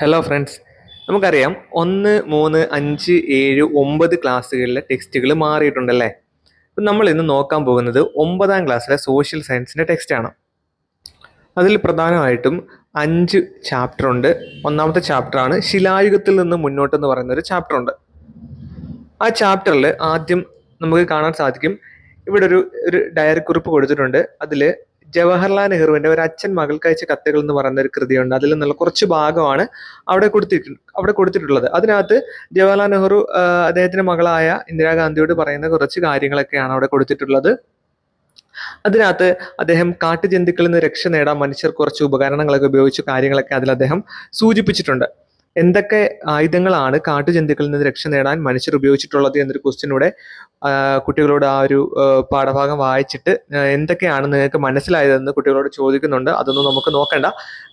Hello friends, നമുക്കറിയാം 1, 3, 5, 7, 9 ക്ലാസ്സുകളിലെ ടെക്സ്റ്റുകൾ മാറിയിട്ടുണ്ടല്ലേ. അപ്പം നമ്മൾ ഇന്ന് നോക്കാൻ പോകുന്നത് 9ാം ക്ലാസ്സിലെ സോഷ്യൽ സയൻസിൻ്റെ ടെക്സ്റ്റാണ്. അതിൽ പ്രധാനമായിട്ടും 5 ചാപ്റ്റർ ഉണ്ട്. ഒന്നാമത്തെ ചാപ്റ്ററാണ് ശിലായുഗത്തിൽ നിന്ന് മുന്നോട്ടെന്ന് പറയുന്ന ഒരു ചാപ്റ്റർ ഉണ്ട്. ആ ചാപ്റ്ററിൽ ആദ്യം നമുക്ക് കാണാൻ സാധിക്കും, ഇവിടെ ഒരു ഡയറി കുറിപ്പ് കൊടുത്തിട്ടുണ്ട്. അതിൽ ജവഹർലാൽ നെഹ്റുവിന്റെ ഒരു അച്ഛൻ മകൾക്ക് അയച്ച കത്തുകൾ എന്ന് പറയുന്ന ഒരു കൃതിയുണ്ട്. അതിൽ നിന്നുള്ള കുറച്ച് ഭാഗമാണ് അവിടെ കൊടുത്തിട്ടുള്ളത്. അതിനകത്ത് ജവഹർലാൽ നെഹ്റു അദ്ദേഹത്തിന്റെ മകളായ ഇന്ദിരാഗാന്ധിയോട് പറയുന്ന കുറച്ച് കാര്യങ്ങളൊക്കെയാണ് അവിടെ കൊടുത്തിട്ടുള്ളത്. അതിനകത്ത് അദ്ദേഹം കാട്ടുജന്തുക്കളിൽ നിന്ന് രക്ഷ നേടാൻ മനുഷ്യർ കുറച്ച് ഉപകരണങ്ങളൊക്കെ ഉപയോഗിച്ച കാര്യങ്ങളൊക്കെ അതിൽ അദ്ദേഹം സൂചിപ്പിച്ചിട്ടുണ്ട്. എന്തൊക്കെ ആയുധങ്ങളാണ് കാട്ടുജന്തുക്കളിൽ നിന്ന് രക്ഷ നേടാൻ മനുഷ്യർ ഉപയോഗിച്ചിട്ടുള്ളത് എന്നൊരു ക്വസ്റ്റ്യനൂടെ കുട്ടികളോട് ആ ഒരു പാഠഭാഗം വായിച്ചിട്ട് എന്തൊക്കെയാണ് നിങ്ങൾക്ക് മനസ്സിലായതെന്ന് കുട്ടികളോട് ചോദിക്കുന്നുണ്ട്. അതൊന്നും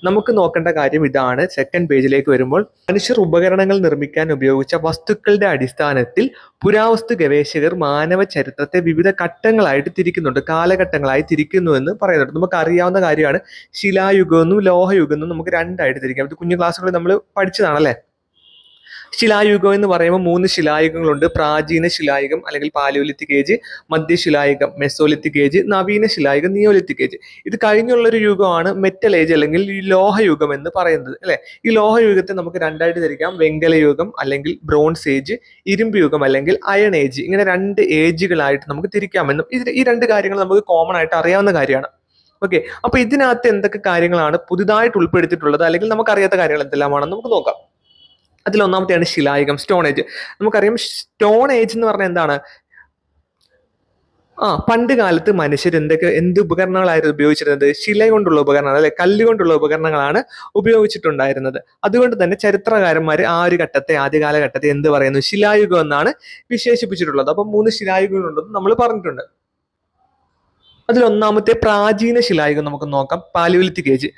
നമുക്ക് നോക്കേണ്ട കാര്യം ഇതാണ്. സെക്കൻഡ് പേജിലേക്ക് വരുമ്പോൾ, മനുഷ്യർ ഉപകരണങ്ങൾ നിർമ്മിക്കാൻ ഉപയോഗിച്ച വസ്തുക്കളുടെ അടിസ്ഥാനത്തിൽ പുരാവസ്തു ഗവേഷകർ മാനവ ചരിത്രത്തെ വിവിധ ഘട്ടങ്ങളായിട്ട് തിരിക്കുന്നുണ്ട്, കാലഘട്ടങ്ങളായി തിരിക്കുന്നു എന്ന് പറയുന്നുണ്ട്. നമുക്ക് അറിയാവുന്ന കാര്യമാണ്, ശിലായുഗമെന്നും ലോഹയുഗമെന്നും നമുക്ക് രണ്ടായിട്ട് തിരിക്കാം. ഇത് കുഞ്ഞു ക്ലാസ്സുകളിൽ നമ്മൾ പഠിച്ചതാണല്ലേ. ശിലായുഗം എന്ന് പറയുമ്പോൾ 3 ശിലായുഗങ്ങളുണ്ട്. പ്രാചീന ശിലായുഗം അല്ലെങ്കിൽ പാലിയോലിത്തിക് ഏജ്, മധ്യശിലായുഗം മെസോലിത്തിക് ഏജ്, നവീന ശിലായുഗം നിയോലിത്തിക് ഏജ്. ഇത് കഴിഞ്ഞുള്ളൊരു യുഗമാണ് മെറ്റൽ ഏജ് അല്ലെങ്കിൽ ഈ ലോഹയുഗം എന്ന് പറയുന്നത് അല്ലെ. ഈ ലോഹയുഗത്തെ നമുക്ക് രണ്ടായിട്ട് തിരിക്കാം, വെങ്കലയുഗം അല്ലെങ്കിൽ ബ്രോൺസ് ഏജ്, ഇരുമ്പ് യുഗം അല്ലെങ്കിൽ അയൺ ഏജ്. ഇങ്ങനെ 2 ഏജുകളായിട്ട് നമുക്ക് തിരിക്കാമെന്നും ഈ 2 കാര്യങ്ങൾ നമുക്ക് കോമൺ ആയിട്ട് അറിയാവുന്ന കാര്യമാണ്. ഓക്കെ, അപ്പൊ ഇതിനകത്ത് എന്തൊക്കെ കാര്യങ്ങളാണ് പുതുതായിട്ട് ഉൾപ്പെടുത്തിയിട്ടുള്ളത് അല്ലെങ്കിൽ നമുക്കറിയാത്ത കാര്യങ്ങൾ എന്തെല്ലാമാണെന്ന് നമുക്ക് നോക്കാം. അതിൽ ഒന്നാമത്തെയാണ് ശിലായുഗം, സ്റ്റോൺ ഏജ്. നമുക്കറിയാം, സ്റ്റോൺ ഏജ് എന്ന് പറഞ്ഞാൽ എന്താണ്? പണ്ട് കാലത്ത് മനുഷ്യർ എന്ത് ഉപകരണങ്ങളായിരുന്നു ഉപയോഗിച്ചിരുന്നത്? ശില കൊണ്ടുള്ള ഉപകരണങ്ങൾ അല്ലെ, കല്ലുകൊണ്ടുള്ള ഉപകരണങ്ങളാണ് ഉപയോഗിച്ചിട്ടുണ്ടായിരുന്നത്. അതുകൊണ്ട് തന്നെ ചരിത്രകാരന്മാർ ആ ഒരു ആദ്യ കാലഘട്ടത്തെ എന്ത് പറയുന്നു? ശിലായുഗം എന്നാണ് വിശേഷിപ്പിച്ചിട്ടുള്ളത്. അപ്പൊ 3 ശിലായുഗങ്ങളുണ്ടെന്ന് നമ്മൾ പറഞ്ഞിട്ടുണ്ട്. അതിൽ ഒന്നാമത്തെ പ്രാചീന ശിലായുഗം നമുക്ക് നോക്കാം, പാലിയോലിത്തിക് ഏജ്.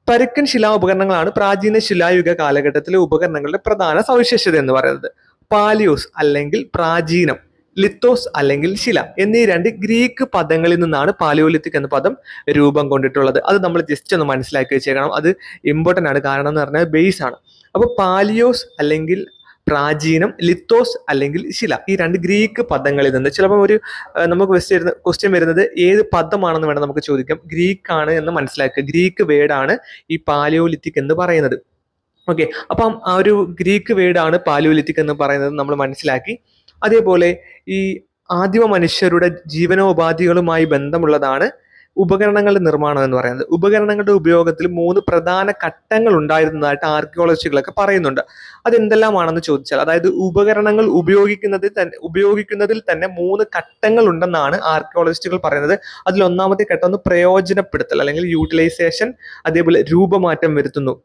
പരുക്കൻ ശിലാ ഉപകരണങ്ങളാണ് പ്രാചീന ശിലായുഗ കാലഘട്ടത്തിലെ ഉപകരണങ്ങളുടെ പ്രധാന സവിശേഷത എന്ന് പറയുന്നത്. പാലിയോസ് അല്ലെങ്കിൽ പ്രാചീനം, ലിത്തോസ് അല്ലെങ്കിൽ ശില എന്നീ 2 ഗ്രീക്ക് പദങ്ങളിൽ നിന്നാണ് പാലിയോലിത്തിക് എന്ന പദം രൂപം കൊണ്ടിട്ടുള്ളത്. അത് നമ്മൾ ജസ്റ്റ് ഒന്ന് മനസ്സിലാക്കി വെച്ചേക്കണം. അത് ഇമ്പോർട്ടൻ്റ് ആണ്. കാരണം എന്ന് പറഞ്ഞാൽ ബേസ് ആണ്. അപ്പോൾ പാലിയോസ് അല്ലെങ്കിൽ പ്രാചീനം, ലിത്തോസ് അല്ലെങ്കിൽ ശില, ഈ 2 ഗ്രീക്ക് പദങ്ങളിൽ നിന്ന് ചിലപ്പോൾ നമുക്ക് ക്വസ്റ്റ്യൻ വരുന്നത് ഏത് പദമാണെന്ന് വേണം നമുക്ക് ചോദിക്കാം. ഗ്രീക്ക് ആണ് എന്ന് മനസ്സിലാക്കുക. ഗ്രീക്ക് വേർഡാണ് ഈ പാലിയോലിത്തിക് എന്ന് പറയുന്നത്. ഓക്കെ, അപ്പം ആ ഒരു ഗ്രീക്ക് വേർഡാണ് പാലിയോലിത്തിക് എന്ന് പറയുന്നത് നമ്മൾ മനസ്സിലാക്കി. അതേപോലെ ഈ ആദിമ മനുഷ്യരുടെ ജീവനോപാധികളുമായി ബന്ധമുള്ളതാണ് ഉപകരണങ്ങളുടെ നിർമ്മാണം എന്ന് പറയുന്നത്. ഉപകരണങ്ങളുടെ ഉപയോഗത്തിൽ 3 പ്രധാന ഘട്ടങ്ങൾ ഉണ്ടായിരുന്നതായിട്ട് ആർക്കിയോളജികളൊക്കെ പറയുന്നുണ്ട്. അതെന്തെല്ലാമാണെന്ന് ചോദിച്ചാൽ, അതായത് ഉപകരണങ്ങൾ ഉപയോഗിക്കുന്നതിൽ തന്നെ 3 ഘട്ടങ്ങൾ ഉണ്ടെന്നാണ് ആർക്കിയോളജിസ്റ്റുകൾ പറയുന്നത്. അതിൽ ഒന്നാമത്തെ ഘട്ടം പ്രയോജനപ്പെടുത്തൽ അല്ലെങ്കിൽ യൂട്ടിലൈസേഷൻ, അതേപോലെ രൂപമാറ്റം വരുത്തുന്നു,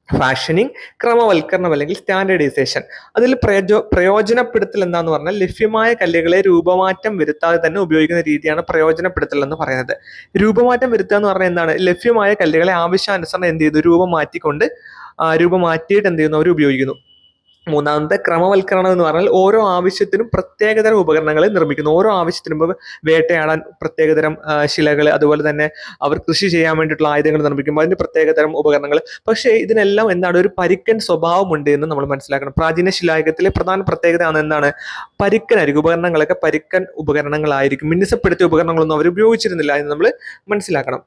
ഫാഷനിങ്, ക്രമവൽക്കരണം അല്ലെങ്കിൽ സ്റ്റാൻഡേർഡൈസേഷൻ. അതിൽ പ്രയോജനപ്പെടുത്തൽ എന്താന്ന് പറഞ്ഞാൽ ലഭ്യമായ കല്ലുകളെ രൂപമാറ്റം വരുത്താതെ തന്നെ ഉപയോഗിക്കുന്ന രീതിയാണ് പ്രയോജനപ്പെടുത്തൽ എന്ന് പറയുന്നത്. രൂപമാറ്റം വരുത്തുക എന്ന് പറഞ്ഞാൽ എന്താണ്? ലഭ്യമായ കല്ലുകളെ ആവശ്യാനുസരണം എന്ത് ചെയ്തു? രൂപം മാറ്റിയിട്ട് എന്ത് ചെയ്യുന്നു? അവർ ഉപയോഗിക്കുന്നു. മൂന്നാമത്തെ ക്രമവൽക്കരണം എന്ന് പറഞ്ഞാൽ ഓരോ ആവശ്യത്തിനും പ്രത്യേകതരം ഉപകരണങ്ങൾ നിർമ്മിക്കുന്നു. ഓരോ ആവശ്യത്തിനും വേട്ടയാടാൻ പ്രത്യേകതരം ശിലകൾ, അതുപോലെ തന്നെ അവർ കൃഷി ചെയ്യാൻ വേണ്ടിയിട്ടുള്ള ആയുധങ്ങൾ നിർമ്മിക്കുമ്പോൾ അതിന് പ്രത്യേകതരം ഉപകരണങ്ങൾ. പക്ഷേ ഇതിനെല്ലാം എന്താണ്? ഒരു പരുക്കൻ സ്വഭാവമുണ്ട് എന്ന് നമ്മൾ മനസ്സിലാക്കണം. പ്രാചീന ശിലായുഗത്തിലെ പ്രധാന പ്രത്യേകത എന്താണ്? പരുക്കനായിരിക്കും. ഉപകരണങ്ങളൊക്കെ പരുക്കൻ ഉപകരണങ്ങളായിരിക്കും. മിനുസപ്പെടുത്തിയ ഉപകരണങ്ങളൊന്നും അവർ ഉപയോഗിച്ചിരുന്നില്ല എന്ന് നമ്മൾ മനസ്സിലാക്കണം.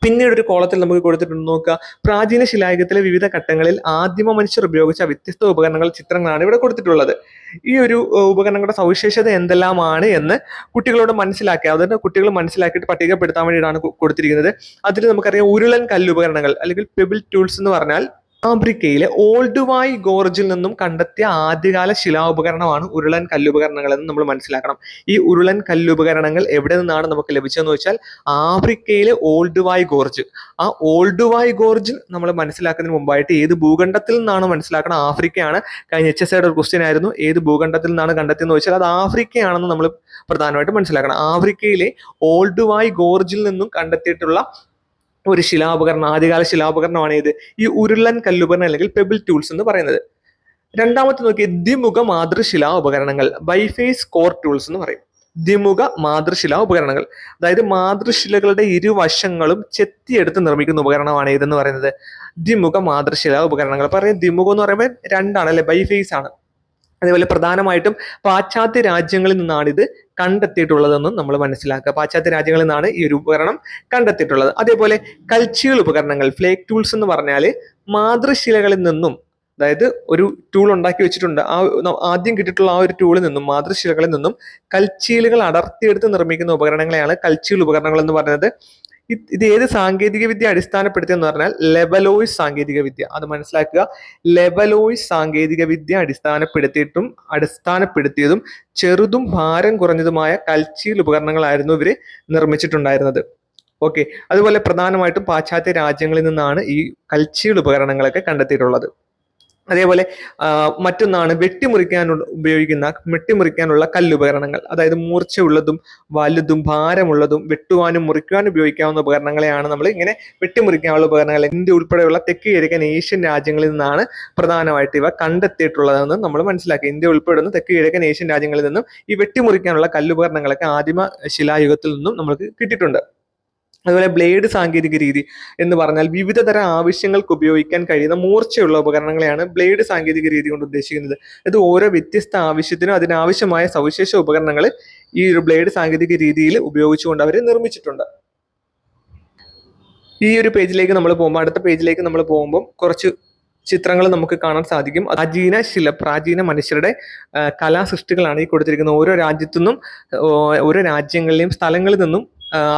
പിന്നീട് ഒരു കോളത്തിൽ നമുക്ക് കൊടുത്തിട്ടുണ്ട്, നോക്കുക. പ്രാചീന ശിലായുഗത്തിലെ വിവിധ ഘട്ടങ്ങളിൽ ആദിമ മനുഷ്യർ ഉപയോഗിച്ച വ്യത്യസ്ത ഉപകരണങ്ങൾ ചിത്രങ്ങളാണ് ഇവിടെ കൊടുത്തിട്ടുള്ളത്. ഈ ഒരു ഉപകരണങ്ങളുടെ സവിശേഷത എന്തെല്ലാമാണ് എന്ന് കുട്ടികളോട് മനസ്സിലാക്കുക. അതായത് കുട്ടികൾ മനസ്സിലാക്കിയിട്ട് പട്ടികപ്പെടുത്താൻ വേണ്ടിയിട്ടാണ് കൊടുത്തിരിക്കുന്നത്. അതിൽ നമുക്കറിയാം, ഉരുളൻ കല്ലുപകരണങ്ങൾ അല്ലെങ്കിൽ പെബിൾ ടൂൾസ് എന്ന് പറഞ്ഞാൽ ആഫ്രിക്കയിലെ ഓൾഡുവായ് ഗോർജിൽ നിന്നും കണ്ടെത്തിയ ആദ്യകാല ശിലാപകരണമാണ് ഉരുളൻ കല്ലുപകരണങ്ങൾ എന്ന് നമ്മൾ മനസ്സിലാക്കണം. ഈ ഉരുളൻ കല്ലുപകരണങ്ങൾ എവിടെ നിന്നാണ് നമുക്ക് ലഭിച്ചതെന്ന് വെച്ചാൽ ആഫ്രിക്കയിലെ ഓൾഡുവായ് ഗോർജ്. ആ ഓൾഡുവായ് ഗോർജ് നമ്മൾ മനസ്സിലാക്കുന്നതിന് മുമ്പായിട്ട് ഏത് ഭൂഖണ്ഡത്തിൽ നിന്നാണ് മനസ്സിലാക്കണം? ആഫ്രിക്കയാണ്. കഴിഞ്ഞ HSIയുടെ ഒരു ക്വസ്റ്റ്യൻ ആയിരുന്നു, ഏത് ഭൂഖണ്ഡത്തിൽ നിന്നാണ് കണ്ടെത്തിയെന്ന് വെച്ചാൽ അത് ആഫ്രിക്കയാണെന്ന് നമ്മൾ പ്രധാനമായിട്ട് മനസ്സിലാക്കണം. ആഫ്രിക്കയിലെ ഓൾഡുവായ് ഗോർജിൽ നിന്നും കണ്ടെത്തിയിട്ടുള്ള ഒരു ആദ്യകാല ശിലാപകരണമാണ് ഇത്, ഈ ഉരുളൻ കല്ലുപകരണം അല്ലെങ്കിൽ പെബിൾ ടൂൾസ് എന്ന് പറയുന്നത്. രണ്ടാമത്തെ നോക്കിയ ദ്വിമുഖ മാതൃശിലാ ഉപകരണങ്ങൾ, ബൈഫേസ് കോർ ടൂൾസ് എന്ന് പറയും. ദ്വിമുഖ മാതൃശിലാ ഉപകരണങ്ങൾ. അതായത് മാതൃശിലകളുടെ ഇരുവശങ്ങളും ചെത്തിയെടുത്ത് നിർമ്മിക്കുന്ന ഉപകരണമാണ് ഇതെന്ന് പറയുന്നത് ദ്വിമുഖ മാതൃശിലാ ഉപകരണങ്ങൾ. പറയാം ദ്വിമുഖം എന്ന് പറയുമ്പോൾ രണ്ടാണ് അല്ലെ, ബൈഫേസ് ആണ്. അതേപോലെ പ്രധാനമായിട്ടും പാശ്ചാത്യ രാജ്യങ്ങളിൽ നിന്നാണ് ഇത് കണ്ടെത്തിയിട്ടുള്ളതെന്നും നമ്മൾ മനസ്സിലാക്കുക. പാശ്ചാത്യ രാജ്യങ്ങളിൽ നിന്നാണ് ഈ ഒരു ഉപകരണം കണ്ടെത്തിയിട്ടുള്ളത്. അതേപോലെ കൽച്ചികൾ ഉപകരണങ്ങൾ, ഫ്ലേക്ക് ടൂൾസ് എന്ന് പറഞ്ഞാൽ മാതൃശിലകളിൽ നിന്നും, അതായത് ഒരു ടൂൾ ഉണ്ടാക്കി വെച്ചിട്ടുണ്ട്, ആദ്യം കിട്ടിയിട്ടുള്ള ആ ഒരു ടൂളിൽ നിന്നും, മാതൃശിലകളിൽ നിന്നും കൽച്ചീലുകൾ അടർത്തിയെടുത്ത് നിർമ്മിക്കുന്ന ഉപകരണങ്ങളെയാണ് കൽച്ചീൽ ഉപകരണങ്ങൾ എന്ന് പറയുന്നത്. ഇത് ഏത് സാങ്കേതിക വിദ്യ അടിസ്ഥാനപ്പെടുത്തിയെന്ന് പറഞ്ഞാൽ ലെബലോയിസ് സാങ്കേതിക വിദ്യ, അത് മനസ്സിലാക്കുക. ലെബലോയിസ് സാങ്കേതിക വിദ്യ അടിസ്ഥാനപ്പെടുത്തിയതും ചെറുതും ഭാരം കുറഞ്ഞതുമായ കൽച്ചീൽ ഉപകരണങ്ങളായിരുന്നു ഇവര് നിർമ്മിച്ചിട്ടുണ്ടായിരുന്നത്. ഓക്കെ, അതുപോലെ പ്രധാനമായിട്ടും പാശ്ചാത്യ രാജ്യങ്ങളിൽ നിന്നാണ് ഈ കൽച്ചീൽ ഉപകരണങ്ങളൊക്കെ കണ്ടെത്തിയിട്ടുള്ളത്. അതേപോലെ മറ്റൊന്നാണ് വെട്ടിമുറിക്കാനുള്ള കല്ലുപകരണങ്ങൾ. അതായത് മൂർച്ചയുള്ളതും വലുതും ഭാരമുള്ളതും വെട്ടുവാനും മുറിക്കുവാനും ഉപയോഗിക്കാവുന്ന ഉപകരണങ്ങളെയാണ് നമ്മൾ ഇങ്ങനെ വെട്ടിമുറിക്കാനുള്ള ഉപകരണങ്ങൾ. ഇന്ത്യ ഉൾപ്പെടെയുള്ള തെക്ക് കിഴക്കൻ ഏഷ്യൻ രാജ്യങ്ങളിൽ നിന്നാണ് പ്രധാനമായിട്ട് ഇവ കണ്ടെത്തിയിട്ടുള്ളതെന്ന് നമ്മൾ മനസ്സിലാക്കി. ഇന്ത്യ ഉൾപ്പെടുന്ന തെക്ക് കിഴക്കൻ ഏഷ്യൻ രാജ്യങ്ങളിൽ നിന്നും ഈ വെട്ടിമുറിക്കാനുള്ള കല്ലുപകരണങ്ങളൊക്കെ ആദിമ ശിലായുഗത്തിൽ നിന്നും നമുക്ക് കിട്ടിയിട്ടുണ്ട്. അതുപോലെ ബ്ലേഡ് സാങ്കേതിക രീതി എന്ന് പറഞ്ഞാൽ വിവിധ തരം ആവശ്യങ്ങൾക്ക് ഉപയോഗിക്കാൻ കഴിയുന്ന മൂർച്ചയുള്ള ഉപകരണങ്ങളെയാണ് ബ്ലേഡ് സാങ്കേതിക രീതി കൊണ്ട് ഉദ്ദേശിക്കുന്നത്. ഇത് ഓരോ വ്യത്യസ്ത ആവശ്യത്തിനും അതിനാവശ്യമായ സവിശേഷ ഉപകരണങ്ങൾ ഈ ഒരു ബ്ലേഡ് സാങ്കേതിക രീതിയിൽ ഉപയോഗിച്ചുകൊണ്ട് അവർ നിർമ്മിച്ചിട്ടുണ്ട്. ഈ ഒരു പേജിലേക്ക് നമ്മൾ പോകുമ്പോൾ, അടുത്ത പേജിലേക്ക് നമ്മൾ പോകുമ്പോൾ കുറച്ച് ചിത്രങ്ങൾ നമുക്ക് കാണാൻ സാധിക്കും. പ്രാചീന മനുഷ്യരുടെ കലാസൃഷ്ടികളാണ് ഈ കൊടുത്തിരിക്കുന്നത്. ഓരോ രാജ്യത്തുനിന്നും ഓരോ രാജ്യങ്ങളിലെയും സ്ഥലങ്ങളിൽ നിന്നും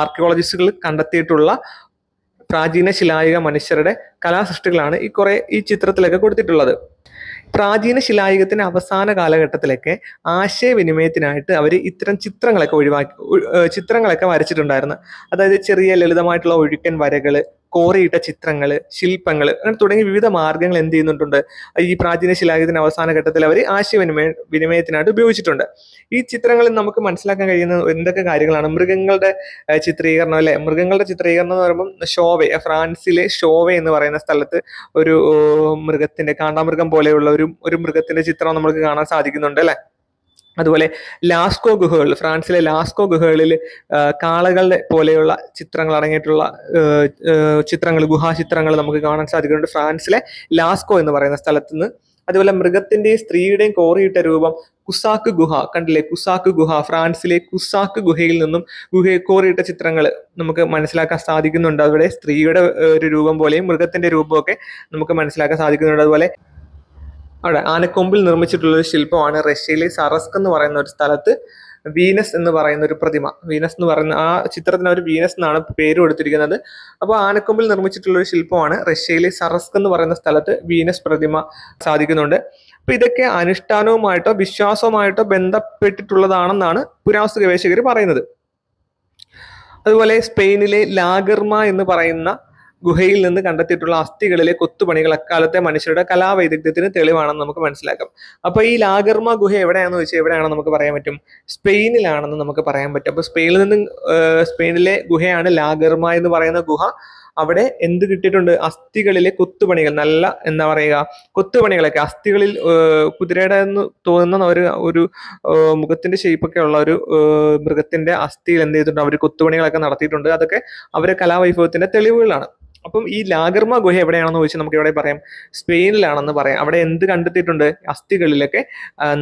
ആർക്കിയോളജിസ്റ്റുകൾ കണ്ടെത്തിയിട്ടുള്ള പ്രാചീന ശിലായുഗ മനുഷ്യരുടെ കലാസൃഷ്ടികളാണ് ഈ ചിത്രത്തിലൊക്കെ കൊടുത്തിട്ടുള്ളത്. പ്രാചീന ശിലായുഗത്തിന്റെ അവസാന കാലഘട്ടത്തിലൊക്കെ ആശയവിനിമയത്തിനായിട്ട് അവർ ഇത്തരം ചിത്രങ്ങളൊക്കെ വരച്ചിട്ടുണ്ടായിരുന്നു. അതായത് ചെറിയ ലളിതമായിട്ടുള്ള ഒഴുക്കൻ വരകള്, കോറിയിട്ട ചിത്രങ്ങള്, ശില്പങ്ങള്, അങ്ങനെ തുടങ്ങി വിവിധ മാർഗങ്ങൾ എന്ത് ചെയ്യുന്നുണ്ട് ഈ പ്രാചീന ശിലായുഗത്തിന്റെ അവസാന ഘട്ടത്തിൽ അവർ വിനിമയത്തിനായിട്ട് ഉപയോഗിച്ചിട്ടുണ്ട്. ഈ ചിത്രങ്ങളിൽ നമുക്ക് മനസ്സിലാക്കാൻ കഴിയുന്ന എന്തൊക്കെ കാര്യങ്ങളാണ്? മൃഗങ്ങളുടെ ചിത്രീകരണം അല്ലെ. മൃഗങ്ങളുടെ ചിത്രീകരണം എന്ന് പറയുമ്പോൾ ഫ്രാൻസിലെ ഷോവെ എന്ന് പറയുന്ന സ്ഥലത്ത് ഒരു കാണ്ടാമൃഗം പോലെയുള്ള ഒരു മൃഗത്തിന്റെ ചിത്രം നമുക്ക് കാണാൻ സാധിക്കുന്നുണ്ട് അല്ലെ. അതുപോലെ ഫ്രാൻസിലെ ലാസ്കോ ഗുഹകളിൽ കാളകളുടെ പോലെയുള്ള ചിത്രങ്ങൾ അടങ്ങിയിട്ടുള്ള ഗുഹാചിത്രങ്ങൾ നമുക്ക് കാണാൻ സാധിക്കുന്നുണ്ട് ഫ്രാൻസിലെ ലാസ്കോ എന്ന് പറയുന്ന സ്ഥലത്ത് നിന്ന്. അതുപോലെ മൃഗത്തിന്റെയും സ്ത്രീയുടെയും കോറിയിട്ട രൂപം കുസാക്ക് ഗുഹ കണ്ടില്ലേ? കുസാക്ക് ഗുഹ, ഫ്രാൻസിലെ കുസാക്ക് ഗുഹയിൽ നിന്നും കോറിയിട്ട ചിത്രങ്ങൾ നമുക്ക് മനസ്സിലാക്കാൻ സാധിക്കുന്നുണ്ട്. അവിടെ സ്ത്രീയുടെ ഒരു രൂപം പോലെയും മൃഗത്തിന്റെ രൂപമൊക്കെ നമുക്ക് മനസ്സിലാക്കാൻ സാധിക്കുന്നുണ്ട്. അതുപോലെ അവിടെ ആനക്കൊമ്പിൽ നിർമ്മിച്ചിട്ടുള്ള ഒരു ശില്പമാണ് റഷ്യയിലെ സറസ്ക് എന്ന് പറയുന്ന ഒരു സ്ഥലത്ത് വീനസ് എന്ന് പറയുന്ന ഒരു പ്രതിമ. വീനസ് എന്ന് പറയുന്ന ആ ചിത്രത്തിന് അവർ വീനസ് എന്നാണ് പേര് കൊടുത്തിരിക്കുന്നത്. അപ്പോൾ ആനക്കൊമ്പിൽ നിർമ്മിച്ചിട്ടുള്ള ഒരു ശില്പമാണ് റഷ്യയിലെ സറസ്ക് എന്ന് പറയുന്ന സ്ഥലത്ത് വീനസ് പ്രതിമ സാധിക്കുന്നുണ്ട്. അപ്പൊ ഇതൊക്കെ അനുഷ്ഠാനവുമായിട്ടോ വിശ്വാസവുമായിട്ടോ ബന്ധപ്പെട്ടിട്ടുള്ളതാണെന്നാണ് പുരാവസ്തു ഗവേഷകർ പറയുന്നത്. അതുപോലെ സ്പെയിനിലെ ലാഗർമ എന്ന് പറയുന്ന ഗുഹയിൽ നിന്ന് കണ്ടെത്തിയിട്ടുള്ള അസ്ഥികളിലെ കൊത്തുപണികൾ അക്കാലത്തെ മനുഷ്യരുടെ കലാവൈദഗ്ധ്യത്തിന് തെളിവാണെന്ന് നമുക്ക് മനസ്സിലാക്കാം. അപ്പൊ ഈ ലാഗർമ ഗുഹ എവിടെയാണെന്ന് വെച്ചാൽ എവിടെയാണെന്ന് നമുക്ക് പറയാൻ പറ്റും? സ്പെയിനിലാണെന്ന് നമുക്ക് പറയാൻ പറ്റും. അപ്പൊ സ്പെയിനിലെ ഗുഹയാണ് ലാഗർമ എന്ന് പറയുന്ന ഗുഹ. അവിടെ എന്ത് കിട്ടിയിട്ടുണ്ട്? അസ്ഥികളിലെ കൊത്തുപണികൾ, നല്ല എന്താ പറയുക കൊത്തുപണികളൊക്കെ, അസ്ഥികളിൽ കുതിരയുടെ എന്ന് തോന്നുന്ന ഒരു മുഖത്തിന്റെ ഷേപ്പൊക്കെ ഉള്ള ഒരു മൃഗത്തിന്റെ അസ്ഥിയിൽ എന്ത് ചെയ്തിട്ടുണ്ട്? അവർ കൊത്തുപണികളൊക്കെ നടത്തിയിട്ടുണ്ട്. അതൊക്കെ അവരെ കലാവൈഭവത്തിന്റെ തെളിവുകളാണ്. അപ്പം ഈ ലാഗർമ ഗുഹ എവിടെയാണെന്ന് ചോദിച്ചാൽ നമുക്ക് എവിടെ പറയാം? സ്പെയിനിലാണെന്ന് പറയാം. അവിടെ എന്ത് കണ്ടെത്തിയിട്ടുണ്ട്? അസ്ഥികളിലൊക്കെ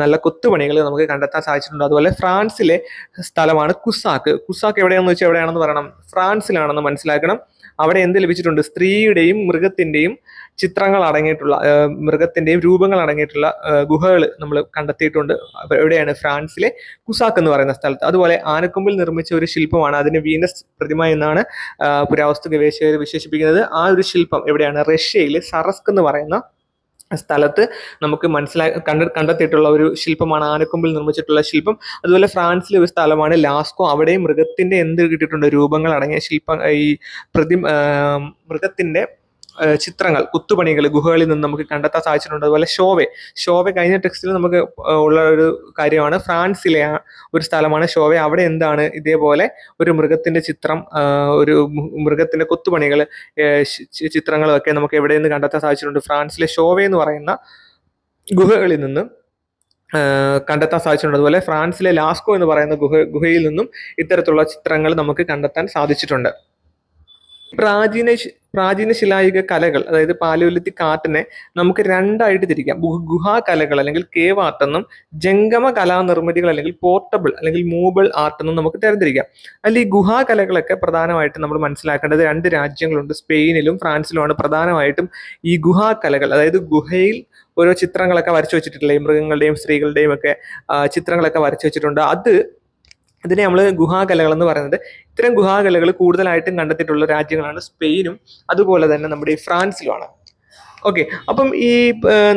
നല്ല കൊത്തുപണികൾ നമുക്ക് കണ്ടെത്താൻ സാധിച്ചിട്ടുണ്ട്. അതുപോലെ ഫ്രാൻസിലെ സ്ഥലമാണ് കുസാക്ക്. കുസാക്ക് എവിടെയാണെന്ന് വെച്ചാൽ എവിടെയാണെന്ന് പറയണം? ഫ്രാൻസിലാണെന്ന് മനസ്സിലാക്കണം. അവിടെ എന്ത് ലഭിച്ചിട്ടുണ്ട്? സ്ത്രീയുടെയും മൃഗത്തിന്റെയും ചിത്രങ്ങൾ അടങ്ങിയിട്ടുള്ള മൃഗത്തിന്റെയും രൂപങ്ങൾ അടങ്ങിയിട്ടുള്ള ഗുഹകൾ നമ്മൾ കണ്ടെത്തിയിട്ടുണ്ട്. എവിടെയാണ്? ഫ്രാൻസിലെ കുസാക്ക് എന്ന് പറയുന്ന സ്ഥലത്ത്. അതുപോലെ ആനക്കൊമ്പിൽ നിർമ്മിച്ച ഒരു ശില്പമാണ്, അതിന് വീനസ് പ്രതിമ എന്നാണ് പുരാവസ്തു ഗവേഷകർ വിശേഷിപ്പിക്കുന്നത്. ആ ഒരു ശില്പം എവിടെയാണ്? റഷ്യയിലെ സറസ്ക് എന്ന് പറയുന്ന സ്ഥലത്ത് നമുക്ക് കണ്ടെത്തിയിട്ടുള്ള ഒരു ശില്പമാണ് ആനക്കൊമ്പിൽ നിർമ്മിച്ചിട്ടുള്ള ശില്പം. അതുപോലെ ഫ്രാൻസിലെ ഒരു സ്ഥലമാണ് ലാസ്കോ. അവിടെയും മൃഗത്തിന്റെ എന്ത് കിട്ടിയിട്ടുണ്ട്? രൂപങ്ങൾ അടങ്ങിയ മൃഗത്തിന്റെ ചിത്രങ്ങൾ, കുത്തുപണികൾ ഗുഹകളിൽ നിന്ന് നമുക്ക് കണ്ടെത്താൻ സാധിച്ചിട്ടുണ്ട്. അതുപോലെ ഷോവെ കഴിഞ്ഞ ടെക്സ്റ്റിൽ നമുക്ക് ഉള്ള ഒരു കാര്യമാണ്. ഫ്രാൻസിലെ ഒരു സ്ഥലമാണ് ഷോവെ. അവിടെ എന്താണ് ഇതേപോലെ ഒരു മൃഗത്തിന്റെ ചിത്രം, ഒരു മൃഗത്തിന്റെ കൊത്തുപണികൾ, ചിത്രങ്ങളും ഒക്കെ നമുക്ക് എവിടെ നിന്ന് കണ്ടെത്താൻ സാധിച്ചിട്ടുണ്ട്? ഫ്രാൻസിലെ ഷോവെ എന്ന് പറയുന്ന ഗുഹകളിൽ നിന്ന് കണ്ടെത്താൻ സാധിച്ചിട്ടുണ്ട്. അതുപോലെ ഫ്രാൻസിലെ ലാസ്കോ എന്ന് പറയുന്ന ഗുഹയിൽ നിന്നും ഇത്തരത്തിലുള്ള ചിത്രങ്ങൾ നമുക്ക് കണ്ടെത്താൻ സാധിച്ചിട്ടുണ്ട്. പ്രാചീന ശിലായുഗ കലകൾ, അതായത് പാലിയോലിത്തിക് ആർട്ടിനെ നമുക്ക് രണ്ടായിട്ട് തിരിക്കാം. ഗുഹാ കലകൾ അല്ലെങ്കിൽ കേവ് ആർട്ട് എന്നും ജംഗമ കലാനിർമ്മിതികൾ അല്ലെങ്കിൽ പോർട്ടബിൾ അല്ലെങ്കിൽ മൂവബിൾ ആർട്ട് എന്നും നമുക്ക് തരംതിരിക്കാം. അതിൽ ഈ ഗുഹാ കലകളൊക്കെ പ്രധാനമായിട്ട് നമ്മൾ മനസ്സിലാക്കേണ്ടത് 2 രാജ്യങ്ങളുണ്ട്, സ്പെയിനിലും ഫ്രാൻസിലുമാണ് പ്രധാനമായിട്ടും ഈ ഗുഹാ കലകൾ, അതായത് ഗുഹയിൽ ഓരോ ചിത്രങ്ങളൊക്കെ വരച്ചു വെച്ചിട്ടില്ലേ, മൃഗങ്ങളുടെയും സ്ത്രീകളുടെയും ഒക്കെ ചിത്രങ്ങളൊക്കെ വരച്ചു വെച്ചിട്ടുണ്ട്. അതിനെ നമ്മൾ ഗുഹാകലകൾ എന്ന് പറയുന്നത്. ഇത്തരം ഗുഹാകലകൾ കൂടുതലായിട്ടും കണ്ടെത്തിയിട്ടുള്ള രാജ്യങ്ങളാണ് സ്പെയിനും അതുപോലെ തന്നെ നമ്മുടെ ഈ ഫ്രാൻസിലുമാണ്. ഓക്കെ, അപ്പം ഈ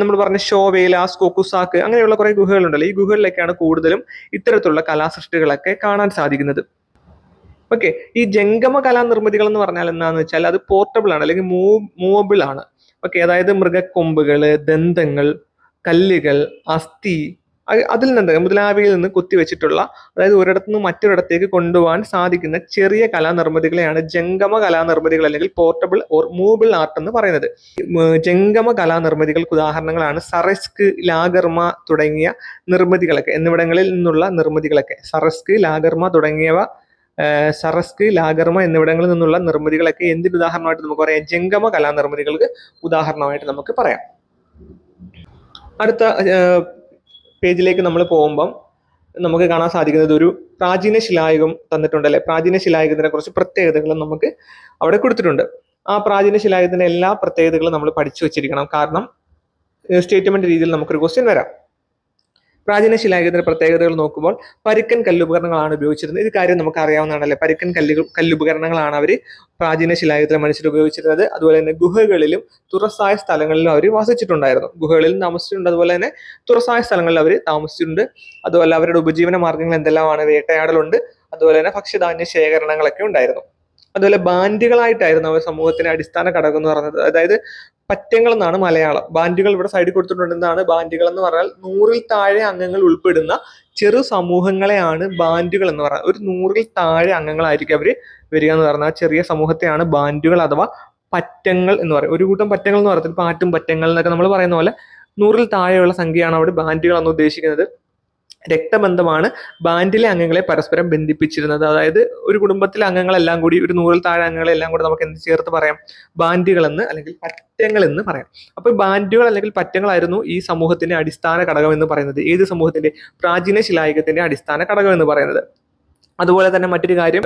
നമ്മൾ പറഞ്ഞ ഷോവേ, ലാസ്കോ, കുസാക്ക് അങ്ങനെയുള്ള കുറെ ഗുഹകളുണ്ടല്ലോ, ഈ ഗുഹകളിലൊക്കെയാണ് കൂടുതലും ഇത്തരത്തിലുള്ള കലാസൃഷ്ടികളൊക്കെ കാണാൻ സാധിക്കുന്നത്. ഓക്കെ, ഈ ജംഗമ കലാനിർമ്മിതികൾ എന്ന് പറഞ്ഞാൽ എന്താണെന്ന് വെച്ചാൽ അത് പോർട്ടബിൾ ആണ് അല്ലെങ്കിൽ മൂവബിൾ ആണ്. ഓക്കെ, അതായത് മൃഗക്കൊമ്പുകൾ, ദന്തങ്ങൾ, കല്ലുകൾ, അസ്ഥി, അതിൽ നിന്ന് മുതലായവയിൽ നിന്ന് കുത്തിവെച്ചിട്ടുള്ള, അതായത് ഒരിടത്തു നിന്ന് മറ്റൊരിടത്തേക്ക് കൊണ്ടുപോകാൻ സാധിക്കുന്ന ചെറിയ കലാനിർമ്മിതികളെയാണ് ജംഗമ കലാനിർമ്മിതികൾ അല്ലെങ്കിൽ പോർട്ടബിൾ ഓർ മൂവബിൾ ആർട്ട് എന്ന് പറയുന്നത്. ജംഗമ കലാനിർമ്മിതികൾക്ക് ഉദാഹരണങ്ങളാണ് സറസ്ക്, ലാഗർമ തുടങ്ങിയ നിർമ്മിതികളൊക്കെ, എന്നിവിടങ്ങളിൽ നിന്നുള്ള നിർമ്മിതികളൊക്കെ. സറസ്ക്, ലാഗർമ എന്നിവിടങ്ങളിൽ നിന്നുള്ള നിർമ്മിതികളൊക്കെ എന്തിന് ഉദാഹരണമായിട്ട് നമുക്ക് പറയാം? ജംഗമ കലാനിർമ്മിതികൾക്ക് ഉദാഹരണമായിട്ട് നമുക്ക് പറയാം. അടുത്ത പേജിലേക്ക് നമ്മൾ പോകുമ്പം നമുക്ക് കാണാൻ സാധിക്കുന്നത് ഒരു പ്രാചീന ശിലായുഗം തന്നിട്ടുണ്ടല്ലേ. പ്രാചീന ശിലായുഗത്തിനെ കുറച്ച് പ്രത്യേകതകളും നമുക്ക് അവിടെ കൊടുത്തിട്ടുണ്ട്. ആ പ്രാചീന ശിലായുഗത്തിന്റെ എല്ലാ പ്രത്യേകതകളും നമ്മൾ പഠിച്ചു വെച്ചിരിക്കണം. കാരണം സ്റ്റേറ്റ്മെന്റ് രീതിയിൽ നമുക്കൊരു ക്വസ്റ്റ്യൻ വരാം. പ്രാചീന ശിലായുഗത്തിന്റെ പ്രത്യേകതകൾ നോക്കുമ്പോൾ പരുക്കൻ കല്ലുപകരണങ്ങളാണ് ഉപയോഗിച്ചിരുന്നത്. ഇത് കാര്യം നമുക്ക് അറിയാവുന്നതാണല്ലേ. പരുക്കൻ കല്ലുപകരണങ്ങളാണ് അവർ പ്രാചീന ശിലായുഗത്തിലെ മനുഷ്യർ ഉപയോഗിച്ചിരുന്നത്. അതുപോലെ തന്നെ ഗുഹകളിലും തുറസായ സ്ഥലങ്ങളിലും അവർ വസിച്ചിട്ടുണ്ടായിരുന്നു. ഗുഹകളിലും താമസിച്ചിട്ടുണ്ട്, അതുപോലെ തന്നെ തുറസായ സ്ഥലങ്ങളിൽ അവർ താമസിച്ചിട്ടുണ്ട്. അതുപോലെ അവരുടെ ഉപജീവന മാർഗങ്ങൾ എന്തെല്ലാമാണ്? വേട്ടയാടലുണ്ട്, അതുപോലെ തന്നെ ഭക്ഷ്യധാന്യ ശേഖരണങ്ങളൊക്കെ ഉണ്ടായിരുന്നു. അതുപോലെ ബാൻഡുകളായിട്ടായിരുന്നു അവർ സമൂഹത്തിന്റെ അടിസ്ഥാന ഘടകം എന്ന് പറയുന്നത്. അതായത് പറ്റങ്ങൾ എന്നാണ് മലയാളം. ബാൻഡുകൾ ഇവിടെ സൈഡിൽ കൊടുത്തിട്ടുണ്ടെന്നാണ്. ബാൻഡുകൾ എന്ന് പറഞ്ഞാൽ 100-ൽ താഴെ അംഗങ്ങൾ ഉൾപ്പെടുന്ന ചെറു സമൂഹങ്ങളെയാണ് ബാൻഡുകൾ എന്ന് പറയുന്നത്. ഒരു 100-ൽ താഴെ അംഗങ്ങളായിരിക്കും അവർ വരിക എന്ന് പറഞ്ഞാൽ ചെറിയ സമൂഹത്തെയാണ് ബാൻഡുകൾ അഥവാ പറ്റങ്ങൾ എന്ന് പറയും. ഒരു കൂട്ടം പറ്റങ്ങൾ എന്ന് പറയുന്നത് പാറ്റും പറ്റങ്ങൾ എന്നൊക്കെ നമ്മൾ പറയുന്ന പോലെ 100-ൽ താഴെയുള്ള സംഖ്യയാണ് അവിടെ ബാൻഡുകൾ എന്ന് ഉദ്ദേശിക്കുന്നത്. രക്തബന്ധമാണ് ബാൻഡിലെ അംഗങ്ങളെ പരസ്പരം ബന്ധിപ്പിച്ചിരുന്നത്. അതായത് ഒരു കുടുംബത്തിലെ അംഗങ്ങളെല്ലാം കൂടി, ഒരു 100-ൽ താഴെ അംഗങ്ങളെല്ലാം കൂടി നമുക്ക് എന്ത് ചേർത്ത് പറയാം? ബാൻഡുകളെന്ന് അല്ലെങ്കിൽ പറ്റങ്ങൾ എന്ന് പറയാം. അപ്പൊ ബാൻഡുകൾ അല്ലെങ്കിൽ പറ്റങ്ങളായിരുന്നു ഈ സമൂഹത്തിന്റെ അടിസ്ഥാന ഘടകം എന്ന് പറയുന്നത്. ഏത് സമൂഹത്തിന്റെ? പ്രാചീന ശിലായുഗത്തിന്റെ അടിസ്ഥാന ഘടകം എന്ന് പറയുന്നത്. അതുപോലെ തന്നെ മറ്റൊരു കാര്യം,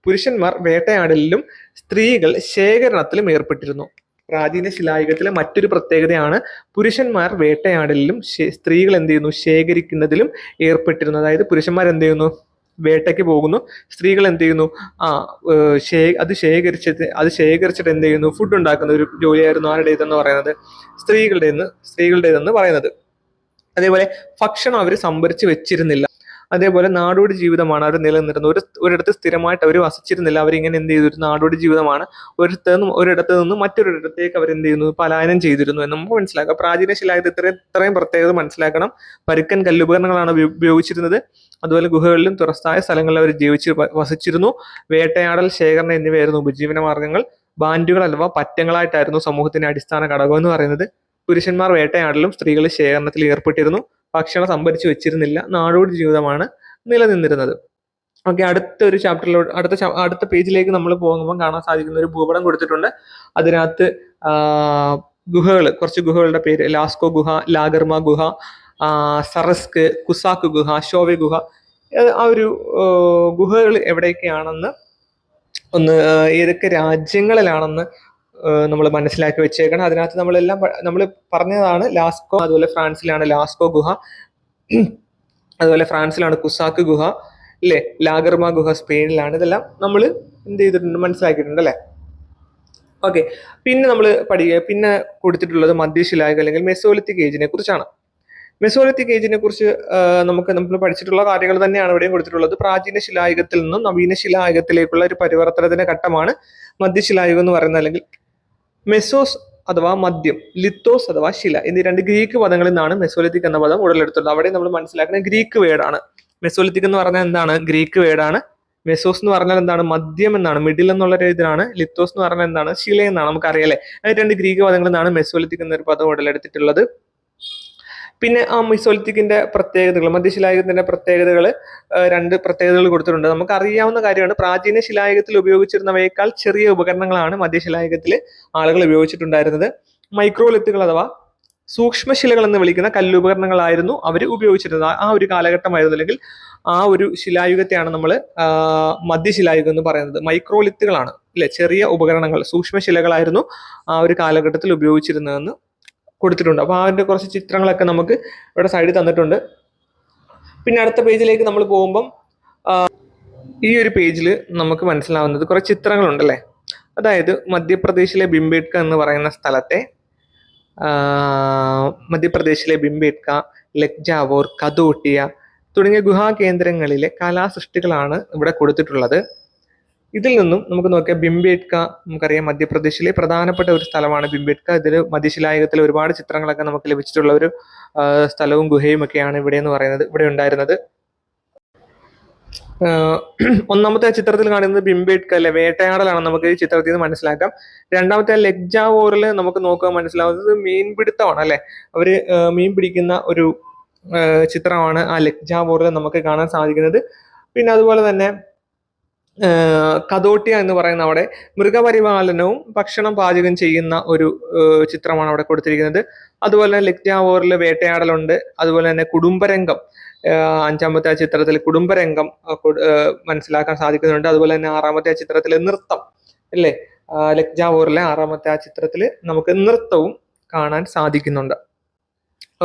പുരുഷന്മാർ വേട്ടയാടലിലും സ്ത്രീകൾ ശേഖരണത്തിലും ഏർപ്പെട്ടിരുന്നു. പ്രാചീന ശിലായുഗത്തിലെ മറ്റൊരു പ്രത്യേകതയാണ് പുരുഷന്മാർ വേട്ടയാടലിലും സ്ത്രീകൾ എന്ത് ചെയ്യുന്നു? ശേഖരിക്കുന്നതിലും ഏർപ്പെട്ടിരുന്നു. അതായത് പുരുഷന്മാർ എന്ത് ചെയ്യുന്നു? വേട്ടയ്ക്ക് പോകുന്നു, സ്ത്രീകൾ എന്ത് ചെയ്യുന്നു? അത് ശേഖരിച്ചിട്ട് എന്ത് ചെയ്യുന്നു? ഫുഡ് ഉണ്ടാക്കുന്ന ഒരു ജോലിയായിരുന്നു ആരുടേതെന്ന് പറയുന്നത്? സ്ത്രീകളുടേതെന്ന് പറയുന്നത്. അതേപോലെ ഭക്ഷണം അവർ സംഭരിച്ച് വെച്ചിരുന്നില്ല. അതേപോലെ നാടോടി ജീവിതമാണ് അവർ നിലനിന്നിരുന്നത്. ഒരിടത്ത് സ്ഥിരമായിട്ട് അവർ വസിച്ചിരുന്നില്ല. അവരിങ്ങനെ എന്ത് ചെയ്തു? ഒരു നാടോടി ജീവിതമാണ്. ഒരിടത്ത് നിന്ന് മറ്റൊരിടത്തേക്ക് അവർ എന്ത് ചെയ്യുന്നു? പലായനം ചെയ്തിരുന്നു എന്ന് നമുക്ക് മനസ്സിലാക്കാം. പ്രാചീന ശിലായുഗത്തിൽ ഇത്രയും പ്രത്യേകത മനസ്സിലാക്കണം. പരുക്കൻ കല്ലുപകരണങ്ങളാണ് ഉപയോഗിച്ചിരുന്നത്. അതുപോലെ ഗുഹകളിലും തുറസായ സ്ഥലങ്ങളിൽ അവർ വസിച്ചിരുന്നു. വേട്ടയാടൽ, ശേഖരണം എന്നിവയായിരുന്നു ഉപജീവന മാർഗങ്ങൾ. ബാൻഡുകൾ അഥവാ പറ്റങ്ങളായിട്ടായിരുന്നു സമൂഹത്തിന്റെ അടിസ്ഥാന ഘടകം എന്ന് പറയുന്നത്. പുരുഷന്മാർ വേട്ടയാടലും സ്ത്രീകൾ ശേഖരണത്തിൽ ഏർപ്പെട്ടിരുന്നു. ഭക്ഷണം സംഭരിച്ചു വെച്ചിരുന്നില്ല. നാടോടി ജീവിതമാണ് നിലനിന്നിരുന്നത്. ഓക്കെ, അടുത്തൊരു ചാപ്റ്ററിലോട്ട് അടുത്ത പേജിലേക്ക് നമ്മൾ പോകുമ്പോൾ കാണാൻ സാധിക്കുന്ന ഒരു ഭൂപടം കൊടുത്തിട്ടുണ്ട്. അതിനകത്ത് കുറച്ച് ഗുഹകളുടെ പേര്: ലാസ്കോ ഗുഹ, ലാഗർമ ഗുഹ, സറസ്ക്, കുസാക്ക് ഗുഹ, ഷോവെ ഗുഹ. ആ ഒരു ഗുഹകൾ എവിടെയൊക്കെയാണെന്ന് ഏതൊക്കെ രാജ്യങ്ങളിലാണെന്ന് നമ്മൾ മനസ്സിലാക്കി വെച്ചേക്കണം. അതിനകത്ത് നമ്മൾ പറഞ്ഞതാണ് ലാസ്കോ, അതുപോലെ ഫ്രാൻസിലാണ് ലാസ്കോ ഗുഹ, അതുപോലെ ഫ്രാൻസിലാണ് കുസാക്ക് ഗുഹ, അല്ലേ? ലാഗർമ ഗുഹ സ്പെയിനിലാണ്. ഇതെല്ലാം നമ്മൾ എന്ത് ചെയ്തിട്ടുണ്ട്? മനസ്സിലാക്കിയിട്ടുണ്ട് അല്ലേ? ഓക്കെ, പിന്നെ നമ്മൾ പിന്നെ കൊടുത്തിട്ടുള്ളത് മധ്യശിലായുഗം അല്ലെങ്കിൽ മെസോലിത്തിക് ഏജിനെ കുറിച്ചാണ്. മെസോലിത്തിക് ഏജിനെ കുറിച്ച് നമ്മൾ പഠിച്ചിട്ടുള്ള കാര്യങ്ങൾ തന്നെയാണ് ഇവിടെയും കൊടുത്തിട്ടുള്ളത്. പ്രാചീന ശിലായുഗത്തിൽ നിന്നും നവീന ശിലായുഗത്തിലേക്കുള്ള ഒരു പരിവർത്തനത്തിന്റെ ഘട്ടമാണ് മധ്യശിലായുഗം എന്ന് പറയുന്നത്. അല്ലെങ്കിൽ മെസോസ് അഥവാ മദ്യം, ലിത്തോസ് അഥവാ ശില എന്നീ 2 ഗ്രീക്ക് പദങ്ങളിൽ നിന്നാണ് മെസോലിത്തിക് എന്ന പദം ഉടലെടുത്തുള്ളത്. അവിടെ നമ്മൾ മനസ്സിലാക്കുന്ന ഗ്രീക്ക് വേർഡാണ്. മെസോലിത്തിക് എന്ന് പറഞ്ഞാൽ എന്താണ്? ഗ്രീക്ക് വേർഡാണ്. മെസോസ് എന്ന് പറഞ്ഞാൽ എന്താണ്? മദ്യം എന്നാണ്, മിഡിൽ എന്നുള്ള ഇതിലാണ്. ലിത്തോസ് എന്ന് പറഞ്ഞാൽ എന്താണ്? ശില എന്നാണ്. നമുക്കറിയാലേ. അത് 2 ഗ്രീക്ക് പദങ്ങളിൽ നിന്നാണ് മെസോലിത്തിക് എന്നൊരു പദം ഉടലെടുത്തിട്ടുള്ളത്. പിന്നെ ആ മിസോലിത്തിക്കിന്റെ പ്രത്യേകതകൾ, മധ്യശിലായുഗത്തിന്റെ പ്രത്യേകതകൾ, രണ്ട് പ്രത്യേകതകൾ കൊടുത്തിട്ടുണ്ട്. നമുക്ക് അറിയാവുന്ന കാര്യമാണ്, പ്രാചീന ശിലായുഗത്തിൽ ഉപയോഗിച്ചിരുന്നവയേക്കാൾ ചെറിയ ഉപകരണങ്ങളാണ് മധ്യശിലായുഗത്തിൽ ആളുകൾ ഉപയോഗിച്ചിട്ടുണ്ടായിരുന്നത്. മൈക്രോലിത്തുകൾ അഥവാ സൂക്ഷ്മശിലകൾ എന്ന് വിളിക്കുന്ന കല്ലുപകരണങ്ങളായിരുന്നു അവർ ഉപയോഗിച്ചിരുന്നത്. ആ ഒരു കാലഘട്ടമായിരുന്നു, അല്ലെങ്കിൽ ആ ഒരു ശിലായുഗത്തെയാണ് നമ്മൾ മധ്യശിലായുഗം എന്ന് പറയുന്നത്. മൈക്രോലിത്തുകളാണ് അല്ലെ, ചെറിയ ഉപകരണങ്ങൾ, സൂക്ഷ്മശിലകളായിരുന്നു ആ ഒരു കാലഘട്ടത്തിൽ ഉപയോഗിച്ചിരുന്നതെന്ന് കൊടുത്തിട്ടുണ്ട്. അപ്പോൾ അതിൻ്റെ കുറച്ച് ചിത്രങ്ങളൊക്കെ നമുക്ക് ഇവിടെ സൈഡിൽ തന്നിട്ടുണ്ട്. പിന്നെ അടുത്ത പേജിലേക്ക് നമ്മൾ പോകുമ്പം ഈ ഒരു പേജിൽ നമുക്ക് മനസ്സിലാവുന്നത് കുറേ ചിത്രങ്ങളുണ്ടല്ലേ. അതായത് മധ്യപ്രദേശിലെ ഭിംബേട്ക എന്ന് പറയുന്ന സ്ഥലത്തെ, മധ്യപ്രദേശിലെ ഭിംബേട്ക, ലക്ജാവോർ, കദോട്ടിയ തുടങ്ങിയ ഗുഹാകേന്ദ്രങ്ങളിലെ കലാസൃഷ്ടികളാണ് ഇവിടെ കൊടുത്തിട്ടുള്ളത്. ഇതിൽ നിന്നും നമുക്ക് നോക്കിയാൽ ഭിംബേട്ക, നമുക്കറിയാം മധ്യപ്രദേശിലെ പ്രധാനപ്പെട്ട ഒരു സ്ഥലമാണ് ഭിംബേട്ക. ഇതിൽ മധ്യശിലായുഗത്തിലെ ഒരുപാട് ചിത്രങ്ങളൊക്കെ നമുക്ക് ലഭിച്ചിട്ടുള്ള ഒരു സ്ഥലവും ഗുഹയും ഒക്കെയാണ് ഇവിടെ എന്ന് പറയുന്നത്, ഇവിടെ ഉണ്ടായിരുന്നത്. ഒന്നാമത്തെ ചിത്രത്തിൽ കാണുന്നത് ഭിംബേട്ക അല്ലെ, വേട്ടയാടലാണ് നമുക്ക് ഈ ചിത്രത്തിൽ നിന്ന് മനസ്സിലാക്കാം. രണ്ടാമത്തെ ലക്ജാവോറിൽ നമുക്ക് നോക്കാൻ മനസ്സിലാവുന്നത് മീൻപിടുത്തമാണ് അല്ലെ, അവര് മീൻ പിടിക്കുന്ന ഒരു ചിത്രമാണ് ആ ലക്ജാവോറിൽ നമുക്ക് കാണാൻ സാധിക്കുന്നത്. പിന്നെ അതുപോലെ തന്നെ കദോട്ടിയ എന്ന് പറയുന്ന അവിടെ മൃഗപരിപാലനവും ഭക്ഷണം പാചകം ചെയ്യുന്ന ഒരു ചിത്രമാണ് അവിടെ കൊടുത്തിരിക്കുന്നത്. അതുപോലെ തന്നെ ലക്ജാവോറിൽ വേട്ടയാടലുണ്ട്. അതുപോലെ തന്നെ കുടുംബരംഗം, അഞ്ചാമത്തെ ആ ചിത്രത്തിൽ കുടുംബരംഗം മനസ്സിലാക്കാൻ സാധിക്കുന്നുണ്ട്. അതുപോലെ തന്നെ ആറാമത്തെ ആ ചിത്രത്തിൽ നൃത്തം അല്ലേ, ലക്ജാവോറിലെ ആറാമത്തെ ആ ചിത്രത്തിൽ നമുക്ക് നൃത്തവും കാണാൻ സാധിക്കുന്നുണ്ട്.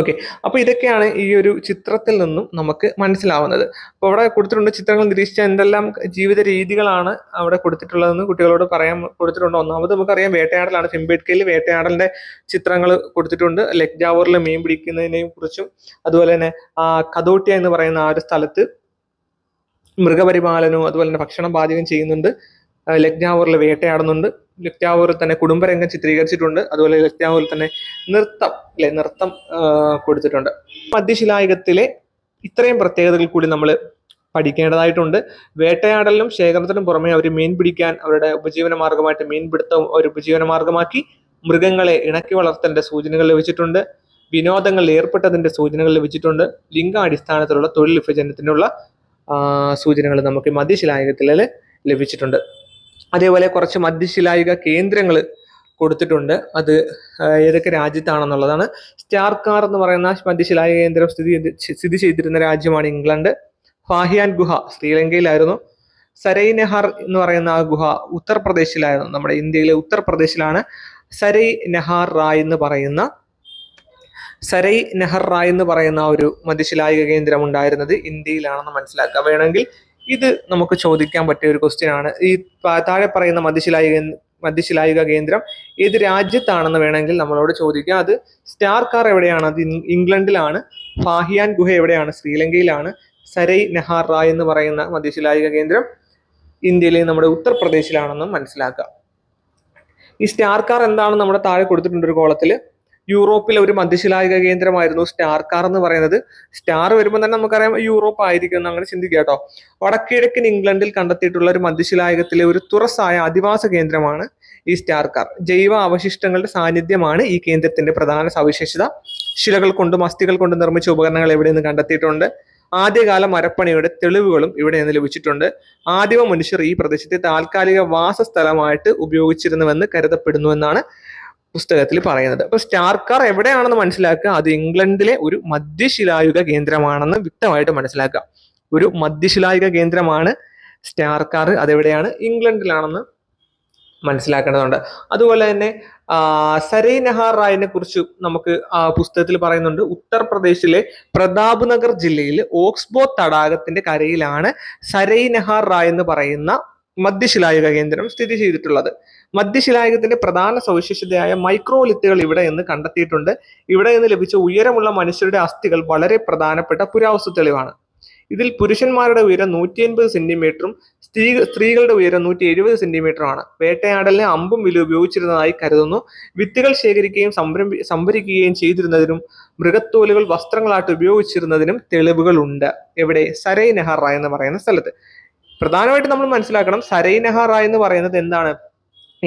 ഓക്കെ, അപ്പൊ ഇതൊക്കെയാണ് ഈ ഒരു ചിത്രത്തിൽ നിന്നും നമുക്ക് മനസ്സിലാവുന്നത്. അപ്പോൾ അവിടെ കൊടുത്തിട്ടുണ്ട്, ചിത്രങ്ങൾ നിരീക്ഷിച്ച എന്തെല്ലാം ജീവിത രീതികളാണ് അവിടെ കൊടുത്തിട്ടുള്ളതെന്ന് കുട്ടികളോട് പറയാൻ കൊടുത്തിട്ടുണ്ട്. ഒന്നാമത് നമുക്കറിയാം വേട്ടയാടലാണ്. ഭിംബേട്കയിൽ വേട്ടയാടലിന്റെ ചിത്രങ്ങൾ കൊടുത്തിട്ടുണ്ട്. ലക്ജാവോറിൽ മീൻ പിടിക്കുന്നതിനെയും കുറിച്ചും, അതുപോലെ തന്നെ കദോട്ടിയ എന്ന് പറയുന്ന ആ ഒരു സ്ഥലത്ത് മൃഗപരിപാലനവും അതുപോലെ തന്നെ ഭക്ഷണം പാചകം ചെയ്യുന്നുണ്ട്. ലക്ജാവോറിൽ വേട്ടയാടുന്നുണ്ട്. ലക്ജാവോറിൽ തന്നെ കുടുംബരംഗം ചിത്രീകരിച്ചിട്ടുണ്ട്. അതുപോലെ ലക്ജാവോറിൽ തന്നെ നൃത്തം കൊടുത്തിട്ടുണ്ട്. മധ്യശിലായുഗത്തിലെ ഇത്രയും പ്രത്യേകതകൾ കൂടി നമ്മൾ പഠിക്കേണ്ടതായിട്ടുണ്ട്. വേട്ടയാടലിനും ശേഖരണത്തിനും പുറമെ അവർ മീൻ പിടിക്കാൻ അവരുടെ ഉപജീവന മാർഗമായിട്ട് മീൻപിടുത്തവും ഒരു ഉപജീവന മാർഗമാക്കി. മൃഗങ്ങളെ ഇണക്കി വളർത്തേണ്ട സൂചനകൾ ലഭിച്ചിട്ടുണ്ട്. വിനോദങ്ങളിൽ ഏർപ്പെട്ടതിന്റെ സൂചനകൾ ലഭിച്ചിട്ടുണ്ട്. ലിംഗാടിസ്ഥാനത്തിലുള്ള തൊഴിൽ വിഭജനത്തിനുള്ള സൂചനകൾ നമുക്ക് മധ്യശിലായുഗത്തിൽ ലഭിച്ചിട്ടുണ്ട്. അതേപോലെ കുറച്ച് മധ്യശിലായുഗ കേന്ദ്രങ്ങൾ കൊടുത്തിട്ടുണ്ട്. അത് ഏതൊക്കെ രാജ്യത്താണെന്നുള്ളതാണ്. സ്റ്റാർക്കാർ എന്ന് പറയുന്ന മധ്യശിലായുഗ കേന്ദ്രം സ്ഥിതി ചെയ്തിരുന്ന രാജ്യമാണ് ഇംഗ്ലണ്ട്. ഫാഹിയാൻ ഗുഹ ശ്രീലങ്കയിലായിരുന്നു. സരൈ നെഹാർ എന്ന് പറയുന്ന ആ ഗുഹ ഉത്തർപ്രദേശിലായിരുന്നു. നമ്മുടെ ഇന്ത്യയിലെ ഉത്തർപ്രദേശിലാണ് സരൈ നെഹാർ റായ് എന്ന് പറയുന്ന ഒരു മധ്യശിലായുഗ കേന്ദ്രം ഉണ്ടായിരുന്നത് ഇന്ത്യയിലാണെന്ന് മനസ്സിലാക്കുക. വേണമെങ്കിൽ ഇത് നമുക്ക് ചോദിക്കാൻ പറ്റിയ ഒരു ക്വസ്റ്റ്യൻ ആണ്. ഈ താഴെ പറയുന്ന മധ്യശിലായുഗ കേന്ദ്രം ഏത് രാജ്യത്താണെന്ന് വേണമെങ്കിൽ നമ്മളോട് ചോദിക്കാം. അത് സ്റ്റാർക്കാർ എവിടെയാണ്? അത് ഇംഗ്ലണ്ടിലാണ്. ഫാഹിയാൻ ഗുഹ എവിടെയാണ്? ശ്രീലങ്കയിലാണ്. സരൈ നെഹാർ റായ് എന്ന് പറയുന്ന മധ്യശിലായുഗ കേന്ദ്രം ഇന്ത്യയിലെ നമ്മുടെ ഉത്തർപ്രദേശിലാണെന്നും മനസ്സിലാക്കാം. ഈ സ്റ്റാർക്കാർ എന്താണെന്ന് നമ്മുടെ താഴെ കൊടുത്തിട്ടുണ്ട് ഒരു കോളത്തില്. യൂറോപ്പിലെ ഒരു മധ്യശിലായുഗ കേന്ദ്രമായിരുന്നു സ്റ്റാർക്കാർ എന്ന് പറയുന്നത്. സ്റ്റാർ വരുമ്പോൾ തന്നെ നമുക്കറിയാം യൂറോപ്പ് ആയിരിക്കും എന്ന് അങ്ങനെ ചിന്തിക്കുക കേട്ടോ. വടക്കിഴക്കൻ ഇംഗ്ലണ്ടിൽ കണ്ടെത്തിയിട്ടുള്ള ഒരു മധ്യശിലായുഗത്തിലെ ഒരു തുറസായ അധിവാസ കേന്ദ്രമാണ് ഈ സ്റ്റാർക്കാർ. ജൈവ അവശിഷ്ടങ്ങളുടെ സാന്നിധ്യമാണ് ഈ കേന്ദ്രത്തിന്റെ പ്രധാന സവിശേഷത. ശിലകൾ കൊണ്ടും അസ്ഥികൾ കൊണ്ടും നിർമ്മിച്ച ഉപകരണങ്ങൾ എവിടെ നിന്ന് കണ്ടെത്തിയിട്ടുണ്ട്. ആദ്യകാല മരപ്പണിയുടെ തെളിവുകളും ഇവിടെ നിന്ന് ലഭിച്ചിട്ടുണ്ട്. ആദിമ മനുഷ്യർ ഈ പ്രദേശത്തെ താൽക്കാലിക വാസസ്ഥലമായിട്ട് ഉപയോഗിച്ചിരുന്നുവെന്ന് കരുതപ്പെടുന്നുവെന്നാണ് പുസ്തകത്തിൽ പറയുന്നത്. അപ്പൊ സ്റ്റാർക്കാർ എവിടെയാണെന്ന് മനസ്സിലാക്കുക. അത് ഇംഗ്ലണ്ടിലെ ഒരു മധ്യശിലായുഗ കേന്ദ്രമാണെന്ന് വ്യക്തമായിട്ട് മനസ്സിലാക്കുക. ഒരു മധ്യശിലായുഗ കേന്ദ്രമാണ് സ്റ്റാർക്കാർ. അതെവിടെയാണ്? ഇംഗ്ലണ്ടിലാണെന്ന് മനസ്സിലാക്കേണ്ടതുണ്ട്. അതുപോലെ തന്നെ സരൈ നെഹാർ റായിനെ കുറിച്ച് നമുക്ക് ആ പുസ്തകത്തിൽ പറയുന്നുണ്ട്. ഉത്തർപ്രദേശിലെ പ്രതാപ് നഗർ ജില്ലയിൽ ഓക്സ്ബോ തടാകത്തിന്റെ കരയിലാണ് സരൈ നെഹാർ റായ് എന്ന് പറയുന്ന മധ്യശിലായുഗ കേന്ദ്രം സ്ഥിതി ചെയ്തിട്ടുള്ളത്. മധ്യശിലായുഗത്തിന്റെ പ്രധാന സവിശേഷതയായ മൈക്രോലിത്തുകൾ ഇവിടെ നിന്ന് കണ്ടെത്തിയിട്ടുണ്ട്. ഇവിടെ നിന്ന് ലഭിച്ച ഉയരമുള്ള മനുഷ്യരുടെ അസ്ഥികൾ വളരെ പ്രധാനപ്പെട്ട പുരാവസ്തു തെളിവാണ്. ഇതിൽ പുരുഷന്മാരുടെ ഉയരം 180 സെന്റിമീറ്ററും സ്ത്രീകളുടെ ഉയരം 170 സെന്റിമീറ്ററുമാണ്. വേട്ടയാടലിന് അമ്പും വില്ലും ഉപയോഗിച്ചിരുന്നതായി കരുതുന്നു. വിത്തുകൾ ശേഖരിക്കുകയും സംഭരിക്കുകയും ചെയ്തിരുന്നതിനും മൃഗത്തോലുകൾ വസ്ത്രങ്ങളായിട്ട് ഉപയോഗിച്ചിരുന്നതിനും തെളിവുകളുണ്ട്. എവിടെ? സരൈ നെഹാർ റായ് എന്ന് പറയുന്ന സ്ഥലത്ത്. പ്രധാനമായിട്ട് നമ്മൾ മനസ്സിലാക്കണം, സരൈ നെഹാർ റായ് എന്ന് പറയുന്നത് എന്താണ്?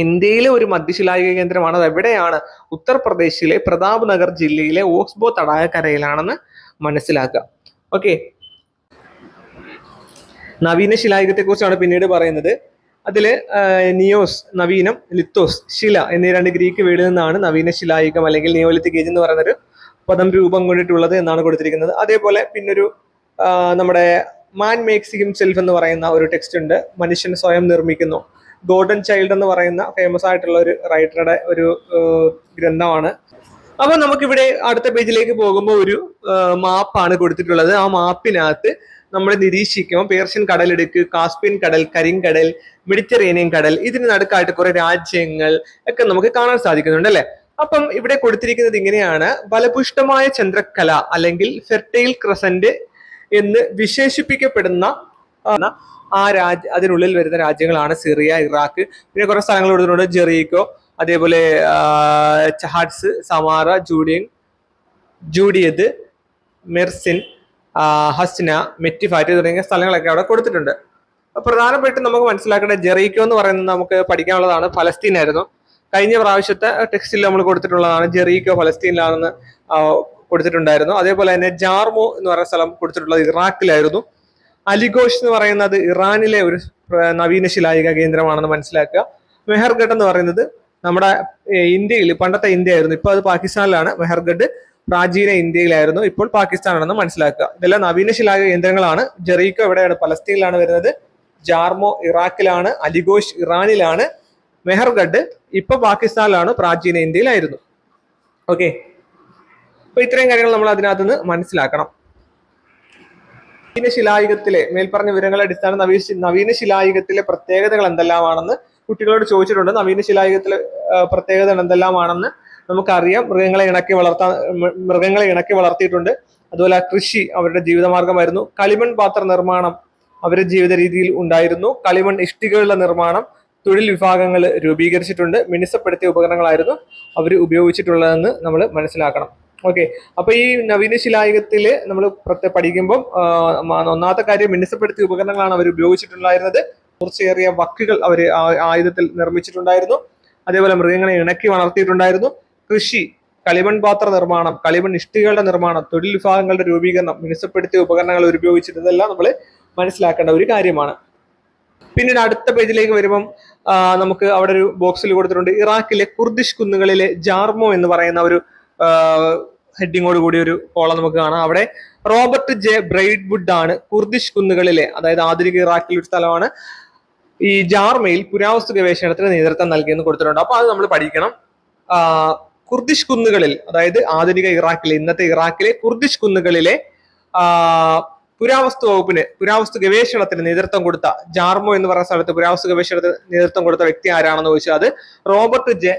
ഇന്ത്യയിലെ ഒരു മധ്യശിലായുഗ കേന്ദ്രമാണ്. അത് എവിടെയാണ്? ഉത്തർപ്രദേശിലെ പ്രതാപ് നഗർ ജില്ലയിലെ ഓക്സ്ബോ തടാകക്കരയിലാണെന്ന് മനസ്സിലാക്കുക. ഓക്കെ, നവീന ശിലായുഗത്തെ കുറിച്ചാണ് പിന്നീട് പറയുന്നത്. അതില് നിയോസ് നവീനം, ലിത്തോസ് ശില എന്നീ രണ്ട് ഗ്രീക്ക് വേർഡിൽ നിന്നാണ് നവീന ശിലായുഗം അല്ലെങ്കിൽ നിയോലിത്തിക് ഏജ് എന്ന് പറയുന്നൊരു പദം രൂപം കൊണ്ടിട്ടുള്ളത് എന്നാണ് കൊടുത്തിരിക്കുന്നത്. അതേപോലെ പിന്നൊരു നമ്മുടെ മാൻ മേക്സ് ഹിംസെൽഫ് എന്ന് പറയുന്ന ഒരു ടെക്സ്റ്റ് ഉണ്ട്. മനുഷ്യൻ സ്വയം നിർമ്മിക്കുന്നു. ഗോൾഡൻ ചൈൽഡ് എന്ന് പറയുന്ന ഫേമസ് ആയിട്ടുള്ള ഒരു റൈറ്ററുടെ ഒരു ഗ്രന്ഥമാണ്. അപ്പൊ നമുക്കിവിടെ അടുത്ത പേജിലേക്ക് പോകുമ്പോൾ ഒരു മാപ്പാണ് കൊടുത്തിട്ടുള്ളത്. ആ മാപ്പിനകത്ത് നമ്മൾ നിരീക്ഷിക്കുമ്പോൾ പേർഷ്യൻ കടലെടുക്ക്, കാസ്പിയൻ കടൽ, കരിങ്കടൽ, മെഡിറ്ററേനിയൻ കടൽ, ഇതിന് നടുക്കായിട്ട് കുറെ രാജ്യങ്ങൾ ഒക്കെ നമുക്ക് കാണാൻ സാധിക്കുന്നുണ്ട് അല്ലെ. അപ്പം ഇവിടെ കൊടുത്തിരിക്കുന്നത് ഇങ്ങനെയാണ്: ഫലപുഷ്ടമായ ചന്ദ്രക്കല അല്ലെങ്കിൽ ഫെർട്ടൈൽ ക്രസന്റ് എന്ന് വിശേഷിപ്പിക്കപ്പെടുന്ന അതിനുള്ളിൽ വരുന്ന രാജ്യങ്ങളാണ് സിറിയ, ഇറാഖ്. പിന്നെ കുറെ സ്ഥലങ്ങൾ കൊടുത്തിട്ടുണ്ട്: ജെറീക്കോ, അതേപോലെ ചഹാഡ്സ്, സമാറ, ജൂഡിയത്, മെർസിൻ, ഹസ്ന, മെറ്റിഫാറ്റ് തുടങ്ങിയ സ്ഥലങ്ങളൊക്കെ അവിടെ കൊടുത്തിട്ടുണ്ട്. പ്രധാനമായിട്ടും നമുക്ക് മനസ്സിലാക്കേണ്ട ജെറീക്കോ എന്ന് പറയുന്നത് നമുക്ക് പഠിക്കാനുള്ളതാണ്. ഫലസ്തീൻ ആയിരുന്നു. കഴിഞ്ഞ പ്രാവശ്യത്തെ ടെക്സ്റ്റിൽ നമ്മൾ കൊടുത്തിട്ടുള്ളതാണ്. ജെറീക്കോ ഫലസ്തീനിലാണെന്ന് കൊടുത്തിട്ടുണ്ടായിരുന്നു. അതേപോലെ തന്നെ ജാർമോ എന്ന് പറയുന്ന സ്ഥലം കൊടുത്തിട്ടുള്ളത് ഇറാഖിലായിരുന്നു. അലിഗോഷ് എന്ന് പറയുന്നത് ഇറാനിലെ ഒരു നവീന ശിലായുഗ കേന്ദ്രമാണെന്ന് മനസ്സിലാക്കുക. മെഹർഗഡ് എന്ന് പറയുന്നത് നമ്മുടെ ഇന്ത്യയിൽ പണ്ടത്തെ ഇന്ത്യ ആയിരുന്നു, ഇപ്പൊ അത് പാകിസ്ഥാനിലാണ്. മെഹർഗഡ് പ്രാചീന ഇന്ത്യയിലായിരുന്നു, ഇപ്പോൾ പാകിസ്ഥാനാണെന്ന് മനസ്സിലാക്കുക. ഇതെല്ലാം നവീന ശിലായുഗ കേന്ദ്രങ്ങളാണ്. ജെറീക്കോ എവിടെയാണ്? പലസ്തീനിലാണ് വരുന്നത്. ജാർമോ ഇറാഖിലാണ്. അലിഗോഷ് ഇറാനിലാണ്. മെഹർഗഡ് ഇപ്പൊ പാകിസ്ഥാനിലാണ്, പ്രാചീന ഇന്ത്യയിലായിരുന്നു. ഓക്കെ, അപ്പൊ ഇത്രയും കാര്യങ്ങൾ നമ്മൾ അതിനകത്ത് നിന്ന് മനസ്സിലാക്കണം. നവീന ശിലായുഗത്തിലെ മേൽപ്പറഞ്ഞ വിവരങ്ങളുടെ അടിസ്ഥാന നവീന ശിലായുഗത്തിലെ പ്രത്യേകതകൾ എന്തെല്ലാമാണെന്ന് കുട്ടികളോട് ചോദിച്ചിട്ടുണ്ട്. നവീന ശിലായുഗത്തിലെ പ്രത്യേകതകൾ എന്തെല്ലാമാണെന്ന് നമുക്കറിയാം. മൃഗങ്ങളെ ഇണക്കി വളർത്തിയിട്ടുണ്ട്. അതുപോലെ കൃഷി അവരുടെ ജീവിതമാർഗമായിരുന്നു. കളിമൺ പാത്ര നിർമ്മാണം അവരുടെ ജീവിത രീതിയിൽ ഉണ്ടായിരുന്നു. കളിമൺ ഇഷ്ടികകളുടെ നിർമ്മാണം തൊഴിൽ വിഭാഗങ്ങൾ രൂപീകരിച്ചിട്ടുണ്ട്. മിനുസപ്പെടുത്തിയ ഉപകരണങ്ങളായിരുന്നു അവർ ഉപയോഗിച്ചിട്ടുള്ളതെന്ന് നമ്മൾ മനസ്സിലാക്കണം. ഓക്കെ, അപ്പൊ ഈ നവീന ശിലായുഗത്തില് നമ്മൾ പഠിക്കുമ്പോൾ ഒന്നാമത്തെ കാര്യം മിനുസപ്പെടുത്തിയ ഉപകരണങ്ങളാണ് അവർ ഉപയോഗിച്ചിട്ടുണ്ടായിരുന്നത്. മൂർച്ചയേറിയ വക്കുകൾ അവർ ആയുധത്തിൽ നിർമ്മിച്ചിട്ടുണ്ടായിരുന്നു. അതേപോലെ മൃഗങ്ങളെ ഇണക്കി വളർത്തിയിട്ടുണ്ടായിരുന്നു. കൃഷി, കളിമൺ പാത്ര നിർമ്മാണം, കളിമൺ ഇഷ്ടികളുടെ നിർമ്മാണം, തൊഴിൽ വിഭാഗങ്ങളുടെ രൂപീകരണം, മിനുസപ്പെടുത്തിയ ഉപകരണങ്ങൾ ഉപയോഗിച്ചിരുന്നതെല്ലാം നമ്മൾ മനസ്സിലാക്കേണ്ട ഒരു കാര്യമാണ്. പിന്നീട് അടുത്ത പേജിലേക്ക് വരുമ്പം നമുക്ക് അവിടെ ഒരു ബോക്സിൽ കൊടുത്തിട്ടുണ്ട് ഇറാഖിലെ കുർദിഷ് കുന്നുകളിലെ ജാർമോ എന്ന് പറയുന്ന ഒരു ഹെഡിങ്ങോട് കൂടി ഒരു കോളം നമുക്ക് കാണാം. അവിടെ റോബർട്ട് ജെ ബ്രെയ്ഡ്വുഡ് ആണ് കുർദിഷ് കുന്നുകളിലെ, അതായത് ആധുനിക ഇറാഖിലെ ഒരു സ്ഥലമാണ്, ഈ ജാർമയിൽ പുരാവസ്തു ഗവേഷണത്തിന് നേതൃത്വം നൽകിയെന്ന് കൊടുത്തിട്ടുണ്ട്. അപ്പൊ അത് നമ്മൾ പഠിക്കണം. കുർദിഷ് കുന്നുകളിൽ, അതായത് ആധുനിക ഇറാഖിലെ, ഇന്നത്തെ ഇറാഖിലെ കുർദിഷ് കുന്നുകളിലെ പുരാവസ്തു ഗവേഷണത്തിന് നേതൃത്വം കൊടുത്ത, ജാർമോ എന്ന് പറയുന്ന സ്ഥലത്ത് പുരാവസ്തു ഗവേഷണത്തിന് നേതൃത്വം കൊടുത്ത വ്യക്തി ആരാണെന്ന് ചോദിച്ചാൽ അത് റോബർട്ട് ജെ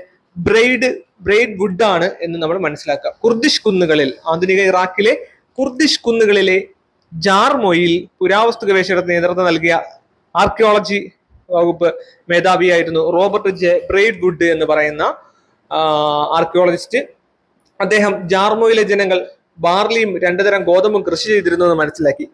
ബ്രെയ്ഡ്വുഡ് ആണ് എന്ന് നമ്മൾ മനസ്സിലാക്കുക. കുർദിഷ് കുന്നുകളിൽ, ആധുനിക ഇറാഖിലെ കുർദിഷ് കുന്നുകളിലെ ജാർമോയിൽ പുരാവസ്തു ഗവേഷണത്തിന് നേതൃത്വം നൽകിയ ആർക്കിയോളജി വകുപ്പ് മേധാവിയായിരുന്നു റോബർട്ട് ജെ ബ്രെയ്ഡ്വുഡ് എന്ന് പറയുന്ന ആർക്കിയോളജിസ്റ്റ്. അദ്ദേഹം ജാർമോയിലെ ജനങ്ങൾ ബാർലിയും രണ്ടു തരം ഗോതമ്പും കൃഷി ചെയ്തിരുന്നു എന്ന് മനസ്സിലാക്കി.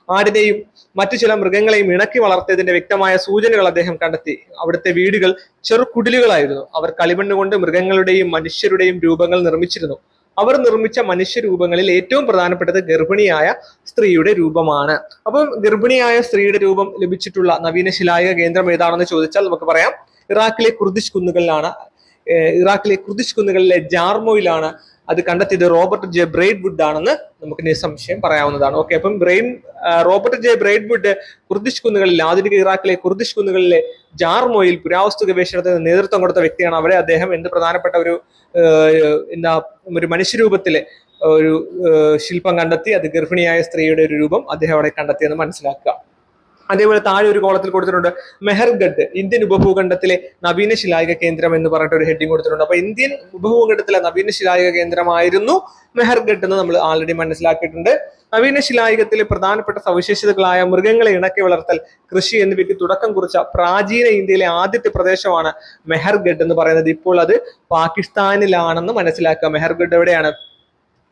ആടിനെയും മറ്റു ചില മൃഗങ്ങളെയും ഇണക്കി വളർത്തിയതിന്റെ വ്യക്തമായ സൂചനകൾ അദ്ദേഹം കണ്ടെത്തി. അവിടുത്തെ വീടുകൾ ചെറുകുടിലുകളായിരുന്നു. അവർ കളിമണ്ണ് കൊണ്ട് മൃഗങ്ങളുടെയും മനുഷ്യരുടെയും രൂപങ്ങൾ നിർമ്മിച്ചിരുന്നു. അവർ നിർമ്മിച്ച മനുഷ്യരൂപങ്ങളിൽ ഏറ്റവും പ്രധാനപ്പെട്ടത് ഗർഭിണിയായ സ്ത്രീയുടെ രൂപമാണ്. അപ്പം ഗർഭിണിയായ സ്ത്രീയുടെ രൂപം ലഭിച്ചിട്ടുള്ള നവീന ശിലായുഗ കേന്ദ്രം ഏതാണെന്ന് ചോദിച്ചാൽ നമുക്ക് പറയാം ഇറാഖിലെ കുർദിഷ് കുന്നുകളിലാണ്. ഇറാഖിലെ കുർദിഷ് കുന്നുകളിലെ ജാർമോയിലാണ് അത് കണ്ടെത്തിയത് റോബർട്ട് ജെ ബ്രെയ്ഡ്വുഡ് ആണെന്ന് നമുക്ക് നിസ്സംശയം പറയാവുന്നതാണ്. ഓക്കെ, അപ്പം റോബർട്ട് ജെ ബ്രെയ്ഡ്വുഡ് കുർദിഷ് കുന്നുകളിൽ, ആധുനിക ഇറാഖിലെ കുർദിഷ് കുന്നുകളിലെ ജാർമോയിൽ പുരാവസ്തു ഗവേഷണത്തിന് നേതൃത്വം കൊടുത്ത വ്യക്തിയാണ്. അവിടെ അദ്ദേഹം എന്ത് പ്രധാനപ്പെട്ട ഒരു മനുഷ്യരൂപത്തിലെ ഒരു ശില്പം കണ്ടെത്തി. അത് ഗർഭിണിയായ സ്ത്രീയുടെ ഒരു രൂപം അദ്ദേഹം അവിടെ കണ്ടെത്തിയെന്ന് മനസ്സിലാക്കുക. അതേപോലെ താഴെ ഒരു കോളത്തിൽ കൊടുത്തിട്ടുണ്ട് മെഹർഗഡ്, ഇന്ത്യൻ ഉപഭൂഖണ്ഡത്തിലെ നവീന ശിലായുഗ കേന്ദ്രം എന്ന് പറഞ്ഞിട്ട് ഒരു ഹെഡിങ് കൊടുത്തിട്ടുണ്ട്. അപ്പൊ ഇന്ത്യൻ ഉപഭൂഖണ്ഡത്തിലെ നവീന ശിലായുഗ കേന്ദ്രമായിരുന്നു മെഹർഗഡ് എന്ന് നമ്മൾ ആൾറെഡി മനസ്സിലാക്കിയിട്ടുണ്ട്. നവീന ശിലായുഗത്തിലെ പ്രധാനപ്പെട്ട സവിശേഷതകളായ മൃഗങ്ങളെ ഇണക്കി വളർത്തൽ, കൃഷി എന്നിവയ്ക്ക് തുടക്കം കുറിച്ച പ്രാചീന ഇന്ത്യയിലെ ആദ്യത്തെ പ്രദേശമാണ് മെഹർഗഡ് എന്ന് പറയുന്നത്. ഇപ്പോൾ അത് പാകിസ്ഥാനിലാണെന്ന് മനസ്സിലാക്കുക. മെഹർഗഡ് എവിടെയാണ്?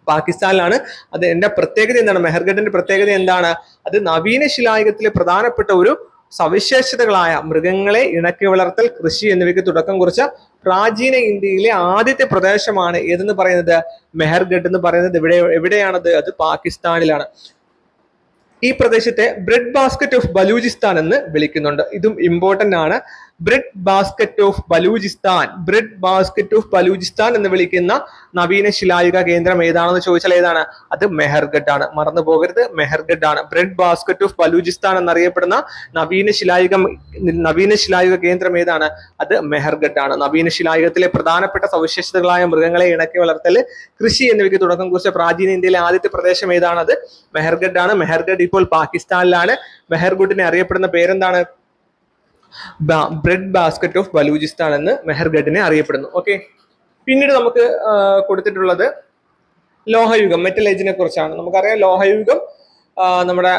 പാകിസ്ഥാനിലാണ്. അത് എന്റെ പ്രത്യേകത എന്താണ്? മെഹർഗഡിന്റെ പ്രത്യേകത എന്താണ്? അത് നവീന ശിലായുഗത്തിലെ പ്രധാനപ്പെട്ട ഒരു സവിശേഷതകളായ മൃഗങ്ങളെ ഇണക്കി വളർത്തൽ, കൃഷി എന്നിവയ്ക്ക് തുടക്കം കുറിച്ച പ്രാചീന ഇന്ത്യയിലെ ആദ്യത്തെ പ്രദേശമാണ് ഏതെന്ന് പറയുന്നത് മെഹർഗഡ് എന്ന് പറയുന്നത്. എവിടെയാണത്? അത് പാകിസ്ഥാനിലാണ്. ഈ പ്രദേശത്തെ ബ്രെഡ് ബാസ്ക്കറ്റ് ഓഫ് ബലൂചിസ്ഥാൻ എന്ന് വിളിക്കുന്നുണ്ട്. ഇതും ഇമ്പോർട്ടന്റ് ആണ്. Bread basket of Balochistan, bread basket of Balochistan എന്ന് വിളിക്കുന്ന നവീന ശിലായുഗ കേന്ദ്രം ഏതാണെന്ന് ചോദിച്ചാൽ ഏതാണ്? അത് മെഹർഗഡ് ആണ്. മറന്നു പോകരുത്, മെഹർഗഡ് ആണ്. ബ്രെഡ് ബാസ്ക്കറ്റ് ഓഫ് ബലൂചിസ്ഥാൻ എന്നറിയപ്പെടുന്ന നവീന ശിലായുഗ കേന്ദ്രം ഏതാണ്? അത് മെഹർഗഡ് ആണ്. നവീന ശിലായുഗത്തിലെ പ്രധാനപ്പെട്ട സവിശേഷതകളായ മൃഗങ്ങളെ ഇണക്കി വളർത്തൽ, കൃഷി എന്നിവയ്ക്ക് തുടക്കം കുറിച്ച പ്രാചീന ഇന്ത്യയിലെ ആദ്യത്തെ പ്രദേശം ഏതാണ്? അത് മെഹർഗഡ് ആണ്. മെഹർഗഡ് ഇപ്പോൾ പാകിസ്ഥാനിലാണ്. മെഹർഗഡിനെ അറിയപ്പെടുന്ന പേരെന്താണ്? ബ്രെഡ് ബാസ്ക്കറ്റ് ഓഫ് ബലൂചിസ്ഥാൻ എന്ന് മെഹർഗഡിനെ അറിയപ്പെടുന്നു. ഓക്കെ, പിന്നീട് നമുക്ക് കൊടുത്തിട്ടുള്ളത് ലോഹയുഗം, മെറ്റൽ ഏജിനെ കുറിച്ചാണ്. നമുക്കറിയാം ലോഹയുഗം നമ്മുടെ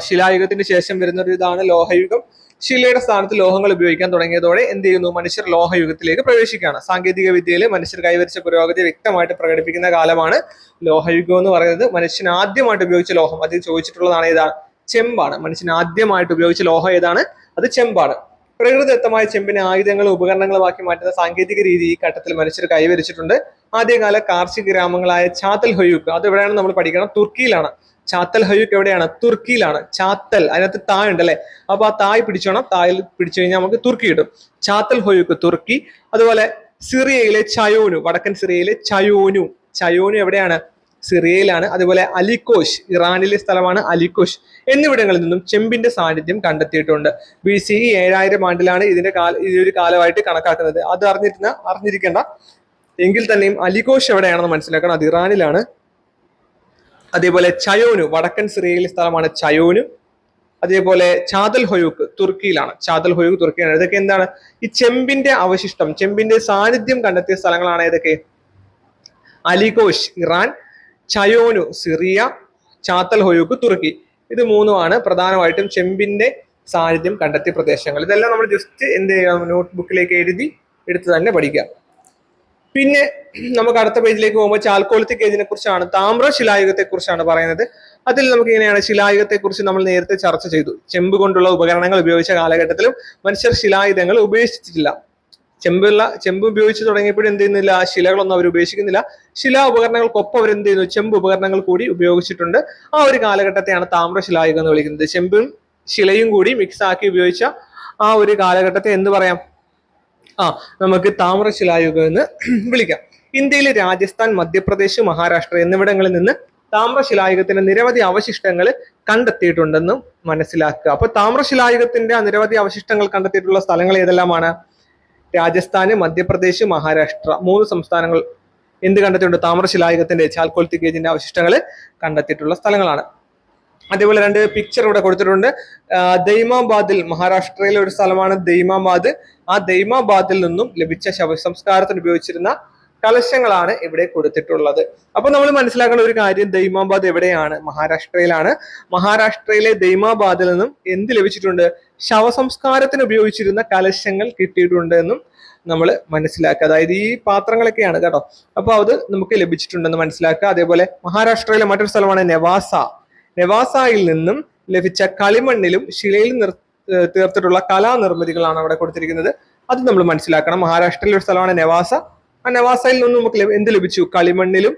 ശിലായുഗത്തിന് ശേഷം വരുന്ന ഒരു ഇതാണ് ലോഹയുഗം. ശിലയുടെ സ്ഥാനത്ത് ലോഹങ്ങൾ ഉപയോഗിക്കാൻ തുടങ്ങിയതോടെ എന്ത് ചെയ്യുന്നു? മനുഷ്യർ ലോഹയുഗത്തിലേക്ക് പ്രവേശിക്കുകയാണ്. സാങ്കേതിക വിദ്യയിൽ മനുഷ്യർ കൈവരിച്ച പുരോഗതി വ്യക്തമായിട്ട് പ്രകടിപ്പിക്കുന്ന കാലമാണ് ലോഹയുഗം എന്ന് പറയുന്നത്. മനുഷ്യൻ ആദ്യമായിട്ട് ഉപയോഗിച്ച ലോഹം അത് ചോദിച്ചിട്ടുള്ളതാണ് ഏതാണ്? ചെമ്പാണ്. മനുഷ്യൻ ആദ്യമായിട്ട് ഉപയോഗിച്ച ലോഹം ഏതാണ്? അത് ചെമ്പാണ്. പ്രകൃതിദത്തമായ ചെമ്പിനെ ആയുധങ്ങളും ഉപകരണങ്ങളുമാക്കി മാറ്റുന്ന സാങ്കേതിക രീതി ഈ ഘട്ടത്തിൽ മനുഷ്യർ കൈവരിച്ചിട്ടുണ്ട്. ആദ്യകാല കാർഷിക ഗ്രാമങ്ങളായ ചാത്തൽ ഹൊയൂക്ക്, അത് എവിടെയാണ് നമ്മൾ പഠിക്കണം? തുർക്കിയിലാണ്. ചാത്തൽ ഹൊയൂക്ക് എവിടെയാണ്? തുർക്കിയിലാണ്. ചാത്തൽ, അതിനകത്ത് തായ് ഉണ്ട് അല്ലെ? അപ്പൊ ആ തായ് പിടിച്ചോണം. തായിൽ പിടിച്ചു കഴിഞ്ഞാൽ നമുക്ക് തുർക്കി കിട്ടും. ചാത്തൽ ഹൊയൂക്ക് തുർക്കി. അതുപോലെ സിറിയയിലെ ചയോനു, വടക്കൻ സിറിയയിലെ ചയോനു, ചയോനു എവിടെയാണ്? സിറിയയിലാണ്. അതുപോലെ അലിക്കോഷ്, ഇറാനിലെ സ്ഥലമാണ് അലിക്കോഷ് എന്നിവിടങ്ങളിൽ നിന്നും ചെമ്പിന്റെ സാന്നിധ്യം കണ്ടെത്തിയിട്ടുണ്ട്. BCE 7000 ആണ്ടിലാണ് ഇതൊരു കാലമായിട്ട് കണക്കാക്കുന്നത്. അത് അറിഞ്ഞിരിക്കേണ്ട എങ്കിൽ തന്നെയും അലിക്കോഷ് എവിടെയാണെന്ന് മനസ്സിലാക്കണം. അത് ഇറാനിലാണ്. അതേപോലെ ചയോനു, വടക്കൻ സിറിയയിലെ സ്ഥലമാണ് ചയോനു. അതേപോലെ ചാതൽ ഹൊയൂക്ക് തുർക്കിയിലാണ്. ചാതൽ ഹൊയൂക്ക് തുർക്കിയാണ്. ഇതൊക്കെ എന്താണ്? ഈ ചെമ്പിന്റെ അവശിഷ്ടം, ചെമ്പിന്റെ സാന്നിധ്യം കണ്ടെത്തിയ സ്ഥലങ്ങളാണ് ഏതൊക്കെ? അലിക്കോഷ് ഇറാൻ, ചയോനു സിറിയ, ചാത്തൽ ഹൊയൂക്ക് തുർക്കി. ഇത് മൂന്നുമാണ് പ്രധാനമായിട്ടും ചെമ്പിന്റെ സാന്നിധ്യം കണ്ടെത്തിയ പ്രദേശങ്ങൾ. ഇതെല്ലാം നമ്മൾ ജസ്റ്റ് എന്ത് ചെയ്യാം? നോട്ട്ബുക്കിലേക്ക് എടുത്ത് തന്നെ പഠിക്കാം. പിന്നെ നമുക്ക് അടുത്ത പേജിലേക്ക് പോകുമ്പോൾ ചാൽക്കോളിത്തിക് ഏജിനെ കുറിച്ചാണ്, താമ്ര ശിലായുഗത്തെ കുറിച്ചാണ് പറയുന്നത്. അതിൽ നമുക്ക് ഇങ്ങനെയാണ്, ശിലായുഗത്തെ കുറിച്ച് നമ്മൾ നേരത്തെ ചർച്ച ചെയ്തു. ചെമ്പ് കൊണ്ടുള്ള ഉപകരണങ്ങൾ ഉപയോഗിച്ച കാലഘട്ടത്തിലും മനുഷ്യർ ശിലായുധങ്ങൾ ഉപേക്ഷിച്ചിട്ടില്ല. ചെമ്പ് ഉപയോഗിച്ച് തുടങ്ങിയപ്പോഴും എന്ത് ചെയ്യുന്നില്ല? ശിലകളൊന്നും അവർ ഉപേക്ഷിക്കുന്നില്ല. ശിലാ ഉപകരണങ്ങൾക്കൊപ്പം അവർ എന്ത് ചെയ്യുന്നു? ചെമ്പ് ഉപകരണങ്ങൾ കൂടി ഉപയോഗിച്ചിട്ടുണ്ട്. ആ ഒരു കാലഘട്ടത്തെയാണ് താമ്രശിലായുഗം എന്ന് വിളിക്കുന്നത്. ചെമ്പും ശിലയും കൂടി മിക്സ് ആക്കി ഉപയോഗിച്ച ആ ഒരു കാലഘട്ടത്തെ എന്ത് പറയാം? നമുക്ക് താമ്രശിലായുഗം എന്ന് വിളിക്കാം. ഇന്ത്യയിലെ രാജസ്ഥാൻ, മധ്യപ്രദേശ്, മഹാരാഷ്ട്ര എന്നിവിടങ്ങളിൽ നിന്ന് താമ്രശിലായുഗത്തിന്റെ നിരവധി അവശിഷ്ടങ്ങൾ കണ്ടെത്തിയിട്ടുണ്ടെന്നും മനസ്സിലാക്കുക. അപ്പൊ താമ്രശിലായുഗത്തിന്റെ നിരവധി അവശിഷ്ടങ്ങൾ കണ്ടെത്തിയിട്ടുള്ള സ്ഥലങ്ങൾ ഏതെല്ലാമാണ്? രാജസ്ഥാന്, മധ്യപ്രദേശ്, മഹാരാഷ്ട്ര, 3 സംസ്ഥാനങ്ങൾ എന്ത് കണ്ടെത്തിയിട്ടുണ്ട്? താമ്രശിലായുഗത്തിന്റെ ചാൽക്കോളിത്തിക് ഏജിന്റെ അവശിഷ്ടങ്ങൾ കണ്ടെത്തിയിട്ടുള്ള സ്ഥലങ്ങളാണ്. അതേപോലെ 2 പിക്ചർ ഇവിടെ കൊടുത്തിട്ടുണ്ട്. ദൈമാബാദിൽ, മഹാരാഷ്ട്രയിലെ ഒരു സ്ഥലമാണ് ദൈമാബാദ്. ആ ദൈമാബാദിൽ നിന്നും ലഭിച്ച ശവസംസ്കാരത്തിന് ഉപയോഗിച്ചിരുന്ന കലശങ്ങളാണ് ഇവിടെ കൊടുത്തിട്ടുള്ളത്. അപ്പൊ നമ്മൾ മനസ്സിലാക്കേണ്ട ഒരു കാര്യം, ദൈമാബാദ് എവിടെയാണ്? മഹാരാഷ്ട്രയിലാണ്. മഹാരാഷ്ട്രയിലെ ദൈമാബാദിൽ നിന്നും എന്ത് ലഭിച്ചിട്ടുണ്ട്? ശവസംസ്കാരത്തിന് ഉപയോഗിച്ചിരുന്ന കലശങ്ങൾ കിട്ടിയിട്ടുണ്ട് എന്നും നമ്മൾ മനസ്സിലാക്കുക. അതായത് ഈ പാത്രങ്ങളൊക്കെയാണ് കേട്ടോ. അപ്പൊ അത് നമുക്ക് ലഭിച്ചിട്ടുണ്ടെന്ന് മനസ്സിലാക്കുക. അതേപോലെ മഹാരാഷ്ട്രയിലെ മറ്റൊരു സ്ഥലമാണ് നെവാസ. നെവാസയിൽ നിന്നും ലഭിച്ച കളിമണ്ണിലും ശിലയിലും തീർത്തിട്ടുള്ള കലാനിർമ്മിതികളാണ് അവിടെ കൊടുത്തിരിക്കുന്നത്. അത് നമ്മൾ മനസ്സിലാക്കണം. മഹാരാഷ്ട്രയിലെ ഒരു സ്ഥലമാണ് നെവാസ. ആ നെവാസയിൽ നിന്നും നമുക്ക് എന്ത് ലഭിച്ചു? കളിമണ്ണിലും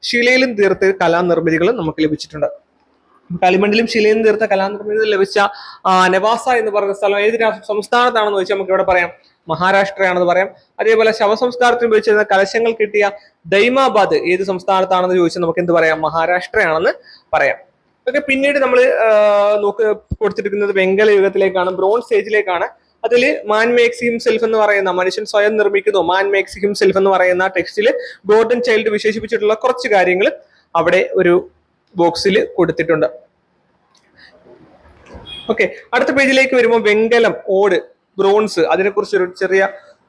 ശിലയിലും തീർത്ത കലാനിർമ്മിതികളും നമുക്ക് ലഭിച്ചിട്ടുണ്ട്. കളിമണ്ണിലും ശിലയിലും തീർത്ത കലാനിർമ്മിതികൾ ലഭിച്ച നെവാസ എന്ന് പറയുന്ന സ്ഥലം ഏത് സംസ്ഥാനത്താണെന്ന് ചോദിച്ചാൽ നമുക്ക് ഇവിടെ പറയാം മഹാരാഷ്ട്രയാണെന്ന് പറയാം. അതേപോലെ ശവസംസ്കാരത്തിന് ഉപയോഗിച്ചിരുന്ന കലശങ്ങൾ കിട്ടിയ ദൈമാബാദ് ഏത് സംസ്ഥാനത്താണെന്ന് ചോദിച്ചാൽ നമുക്ക് എന്ത് പറയാം? മഹാരാഷ്ട്രയാണെന്ന് പറയാം. ഓക്കെ, പിന്നീട് നമ്മൾ കൊടുത്തിരിക്കുന്നത് വെങ്കല യുഗത്തിലേക്കാണ്, ബ്രോൺസ് ഏജിലേക്കാണ്. അതിൽ മാൻ മേക്സ് ഹിംസെൽഫ് എന്ന് പറയുന്ന, മനുഷ്യൻ സ്വയം നിർമ്മിക്കുന്നു, മാൻ മേക്സ് ഹിംസെൽഫ് എന്ന് പറയുന്ന ടെക്സ്റ്റിൽ ഗോർഡൻ ചൈൽഡ് വിശേഷിപ്പിച്ചിട്ടുള്ള കുറച്ച് കാര്യങ്ങൾ അവിടെ ഒരു ബോക്സിൽ കൊടുത്തിട്ടുണ്ട്. ഓക്കെ, അടുത്ത പേജിലേക്ക് വരുമ്പോൾ വെങ്കലം, ഓട്, ബ്രോൺസ്, അതിനെക്കുറിച്ച് ഒരു ചെറിയ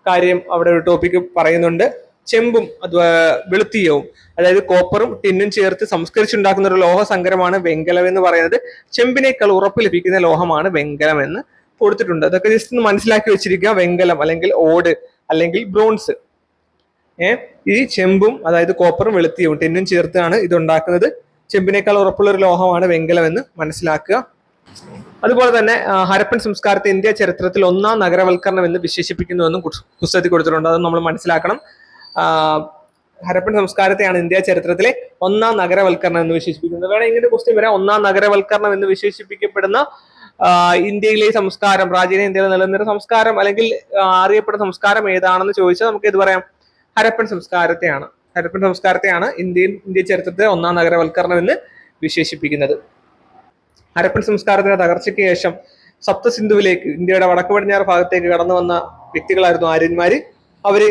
കാര്യം അവിടെ ഒരു ടോപ്പിക്ക് പറയുന്നുണ്ട്. ചെമ്പും വെളുത്തീയവും, അതായത് കോപ്പറും ടിന്നും ചേർത്ത് സംസ്കരിച്ചുണ്ടാക്കുന്ന ഒരു ലോഹ സങ്കരമാണ് വെങ്കലം എന്ന് പറയുന്നത്. ചെമ്പിനേക്കാൾ ഉറപ്പ് ലഭിക്കുന്ന ലോഹമാണ് വെങ്കലം എന്ന് കൊടുത്തിട്ടുണ്ട്. അതൊക്കെ ജസ്റ്റ് ഒന്ന് മനസ്സിലാക്കി വെച്ചിരിക്കുക. വെങ്കലം അല്ലെങ്കിൽ ഓട് അല്ലെങ്കിൽ ബ്രോൺസ്. ഈ ചെമ്പും അതായത് കോപ്പറും വെളുത്തീയവും ടിന്നും ചേർത്താണ് ഇത് ഉണ്ടാക്കുന്നത്. ചെമ്പിനേക്കാൾ ഉറപ്പുള്ള ഒരു ലോഹമാണ് വെങ്കലം എന്ന് മനസ്സിലാക്കുക. അതുപോലെ തന്നെ ഹരപ്പൻ സംസ്കാരത്തെ ഇന്ത്യ ചരിത്രത്തിൽ ഒന്നാം നഗരവൽക്കരണം എന്ന് വിശേഷിപ്പിക്കുന്നുവെന്നും പുസ്തകത്തിൽ കൊടുത്തിട്ടുണ്ട്. അത് നമ്മൾ മനസ്സിലാക്കണം. ഹരപ്പൻ സംസ്കാരത്തെയാണ് ഇന്ത്യ ചരിത്രത്തിലെ ഒന്നാം നഗരവൽക്കരണം എന്ന് വിശേഷിപ്പിക്കുന്നത്. വേണം ഇങ്ങനെ ക്വസ്റ്റ്യൻ വരാം. ഒന്നാം നഗരവൽക്കരണം എന്ന് വിശേഷിപ്പിക്കപ്പെടുന്ന ഇന്ത്യയിലെ സംസ്കാരം, പ്രാചീന ഇന്ത്യയിൽ നിലനിന്നിരുന്ന സംസ്കാരം അല്ലെങ്കിൽ അറിയപ്പെടുന്ന സംസ്കാരം ഏതാണെന്ന് ചോദിച്ചാൽ നമുക്ക് ഇത് പറയാം, ഹരപ്പൻ സംസ്കാരത്തെയാണ്. ഹരപ്പൻ സംസ്കാരത്തെയാണ് ഇന്ത്യ ചരിത്രത്തിലെ ഒന്നാം നഗരവൽക്കരണം എന്ന് വിശേഷിപ്പിക്കുന്നത്. ഹരപ്പൻ സംസ്കാരത്തിന്റെ തകർച്ചയ്ക്ക് ശേഷം സപ്തസിന്ധുവിലേക്ക്, ഇന്ത്യയുടെ വടക്കു പടിഞ്ഞാറ് ഭാഗത്തേക്ക് കടന്നു വന്ന വ്യക്തികളായിരുന്നു ആര്യന്മാര്. അവര്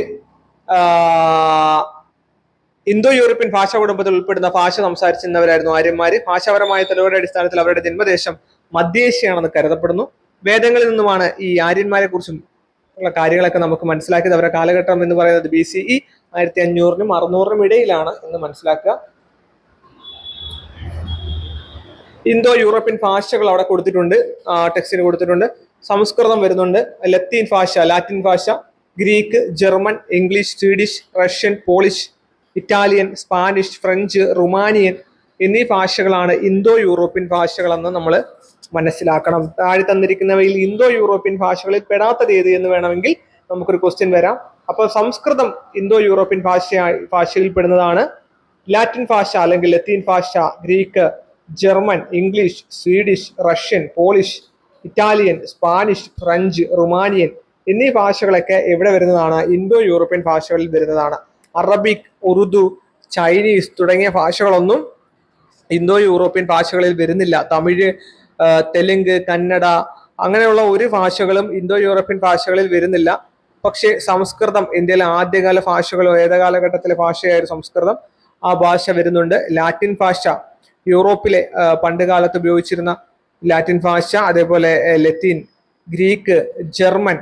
ഇന്തോ യൂറോപ്യൻ ഭാഷാ കുടുംബത്തിൽ ഉൾപ്പെടുന്ന ഭാഷ സംസാരിച്ചിരുന്നവരായിരുന്നു ആര്യന്മാര്. ഭാഷാപരമായ തെളിവുകളുടെ അടിസ്ഥാനത്തിൽ അവരുടെ ജന്മദേശം മധ്യേഷ്യയാണെന്ന് കരുതപ്പെടുന്നു. വേദങ്ങളിൽ നിന്നുമാണ് ഈ ആര്യന്മാരെ കുറിച്ചും ഉള്ള കാര്യങ്ങളൊക്കെ നമുക്ക് മനസ്സിലാക്കിയത്. അവരുടെ കാലഘട്ടം എന്ന് പറയുന്നത് BCE 1500-നും 600-നും ഇടയിലാണ് എന്ന് മനസ്സിലാക്കുക. ഇന്തോ യൂറോപ്യൻ ഭാഷകൾ അവിടെ കൊടുത്തിട്ടുണ്ട്, ടെക്സ്റ്റിന് കൊടുത്തിട്ടുണ്ട്. സംസ്കൃതം വരുന്നുണ്ട്, ലാറ്റിൻ ഭാഷ, Greek, German, English, Swedish, Russian, polish, Italian, Spanish, French, Romanian എന്നീ ഭാഷകളാണ് ഇന്തോ യൂറോപ്യൻ ഭാഷകളെന്ന് നമ്മൾ മനസ്സിലാക്കണം. താഴെ തന്നിരിക്കുന്നവയിൽ ഇന്തോ യൂറോപ്യൻ ഭാഷകളിൽ പെടാത്തത് ഏത് എന്ന് വേണമെങ്കിൽ നമുക്കൊരു ക്വസ്റ്റ്യൻ വരാം. അപ്പോൾ സംസ്കൃതം ഇന്തോ യൂറോപ്യൻ ഭാഷയിൽ പെടുന്നതാണ്. ലാറ്റിൻ ഭാഷ അല്ലെങ്കിൽ ലത്തീൻ ഭാഷ, Greek, German, English, Swedish, Russian, polish, Italian, Spanish, French, Romanian എന്നീ ഭാഷകളൊക്കെ എവിടെ വരുന്നതാണ്? ഇന്തോ യൂറോപ്യൻ ഭാഷകളിൽ വരുന്നതാണ്. അറബിക്, ഉറുദു, ചൈനീസ് തുടങ്ങിയ ഭാഷകളൊന്നും ഇന്തോ യൂറോപ്യൻ ഭാഷകളിൽ വരുന്നില്ല. തമിഴ്, തെലുങ്ക്, കന്നഡ അങ്ങനെയുള്ള ഒരു ഭാഷകളും ഇന്തോ യൂറോപ്യൻ ഭാഷകളിൽ വരുന്നില്ല. പക്ഷേ സംസ്കൃതം ഇന്ത്യയിലെ ആദ്യകാല ഭാഷകളോ ഏതകാലഘട്ടത്തിലെ ഭാഷയായിരുന്നു സംസ്കൃതം, ആ ഭാഷ വരുന്നുണ്ട്. ലാറ്റിൻ ഭാഷ യൂറോപ്പിലെ പണ്ട് കാലത്ത് ഉപയോഗിച്ചിരുന്ന ലാറ്റിൻ ഭാഷ, അതേപോലെ ലത്തീൻ, ഗ്രീക്ക്, ജർമ്മൻ,